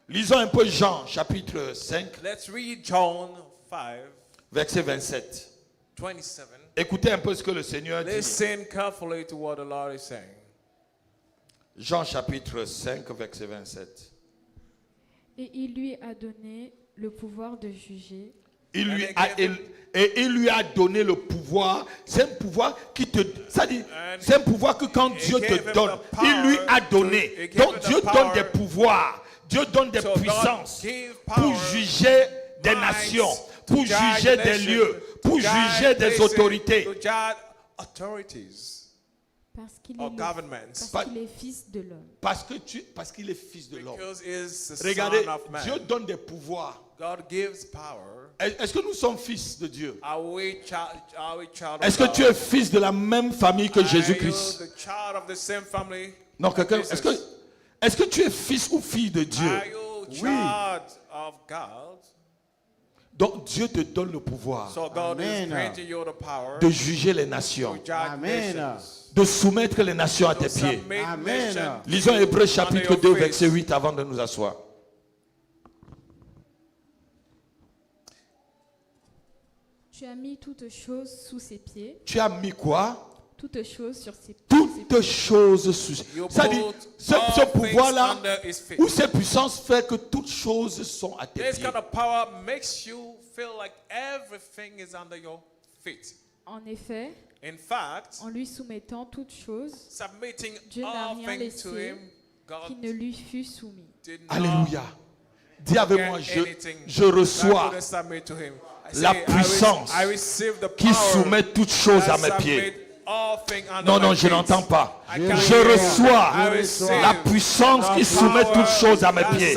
Lisons un peu Jean, chapitre 5, Let's read John 5, verset 27. 27. Écoutez un peu ce que le Seigneur dit. Listen carefully to what the Lord is saying. Jean, chapitre 5, verset 27. Et il lui a donné le pouvoir de juger Il lui a donné le pouvoir. C'est un pouvoir qui te... Ça dit, c'est un pouvoir que quand Dieu te donne, il lui a donné. Donc Dieu donne des pouvoirs. Dieu donne des So God puissances gave pour power, juger des minds, nations, to pour judge juger des nations, lieux, to pour judge juger des places, autorités. to judge authorities parce qu'il or est, governments. parce qu'il est fils de l'homme. Parce qu'il est fils de l'homme. Because he is the Regardez, son of man. Dieu donne des pouvoirs. God gives power. Est-ce que nous sommes fils de Dieu? Are we child Est-ce que of tu God? es fils de la même famille que Are you Jésus-Christ? the child of the same family? Non, quelqu'un. Jesus? Est-ce que tu es fils ou fille de Dieu? Are you child of God? Donc Dieu te donne le pouvoir So God Amen. is granting you the power de juger les to nations, judge Amen. nations. de soumettre les nations à To tes pieds. submit Amen. nations. Lisons Hébreux chapitre Under 2, your verset face. 8 avant de nous asseoir. Tu as mis toutes choses sous ses pieds, Tu as mis quoi? toutes choses sur ses pieds. Toutes toutes choses sous. You Ça dit, put ce all pouvoir-là, things under his feet. où cette puissance fait que toutes choses sont à tes This pieds. kind of power makes you feel like everything is under your feet. En effet, In fact, en lui soumettant toutes choses, submitting Dieu n'a all rien things to laissé him, God qui ne lui fut soumis. did not Alléluia. Dis avec get moi, anything je that reçois couldn't submit to him. I la say, puissance I receive the qui power soumet toutes choses à that mes pieds. submit all things under Non, my non, je feet. n'entends pas. I can't Je hear. reçois I receive la puissance qui soumet toutes choses à mes pieds.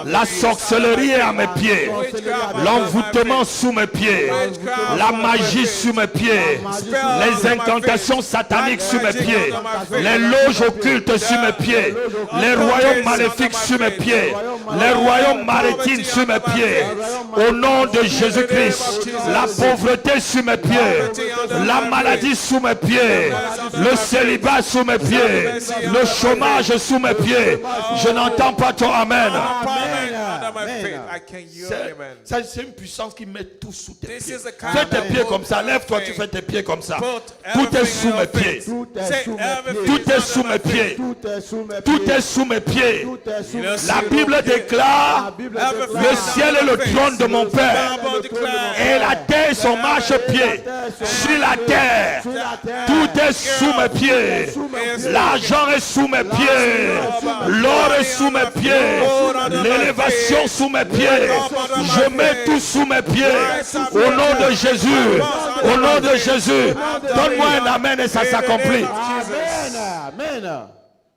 La sorcellerie est à mes pieds. L'envoûtement sous mes pieds. La magie sous mes pieds. Les incantations sataniques sous mes pieds. Les loges occultes sur mes pieds. Les royaumes maléfiques sur mes pieds. Les royaumes maritimes sur mes pieds. Au nom de Jésus-Christ. La pauvreté sur mes pieds. La maladie sous mes pieds. Le célibat sous mes pieds. Le chômage sous mes pieds. Je n'entends pas ton amen. C'est une puissance qui met tout sous tes pieds. Fais tes pieds comme ça. Lève-toi, tu fais tes pieds comme ça. Tout est sous mes pieds. Tout est sous mes pieds. Tout est sous mes pieds. La Bible déclare le ciel est le trône de mon Père. Et la terre est son marchepied. Sur la terre, tout est sous mes pieds. L'argent est sous mes pieds. L'or est sous mes pieds. L'élévation sous mes pieds. Je mets tout sous mes pieds. Au nom de Jésus. Au nom de Jésus. Donne-moi un amen et ça s'accomplit. Amen. Amen.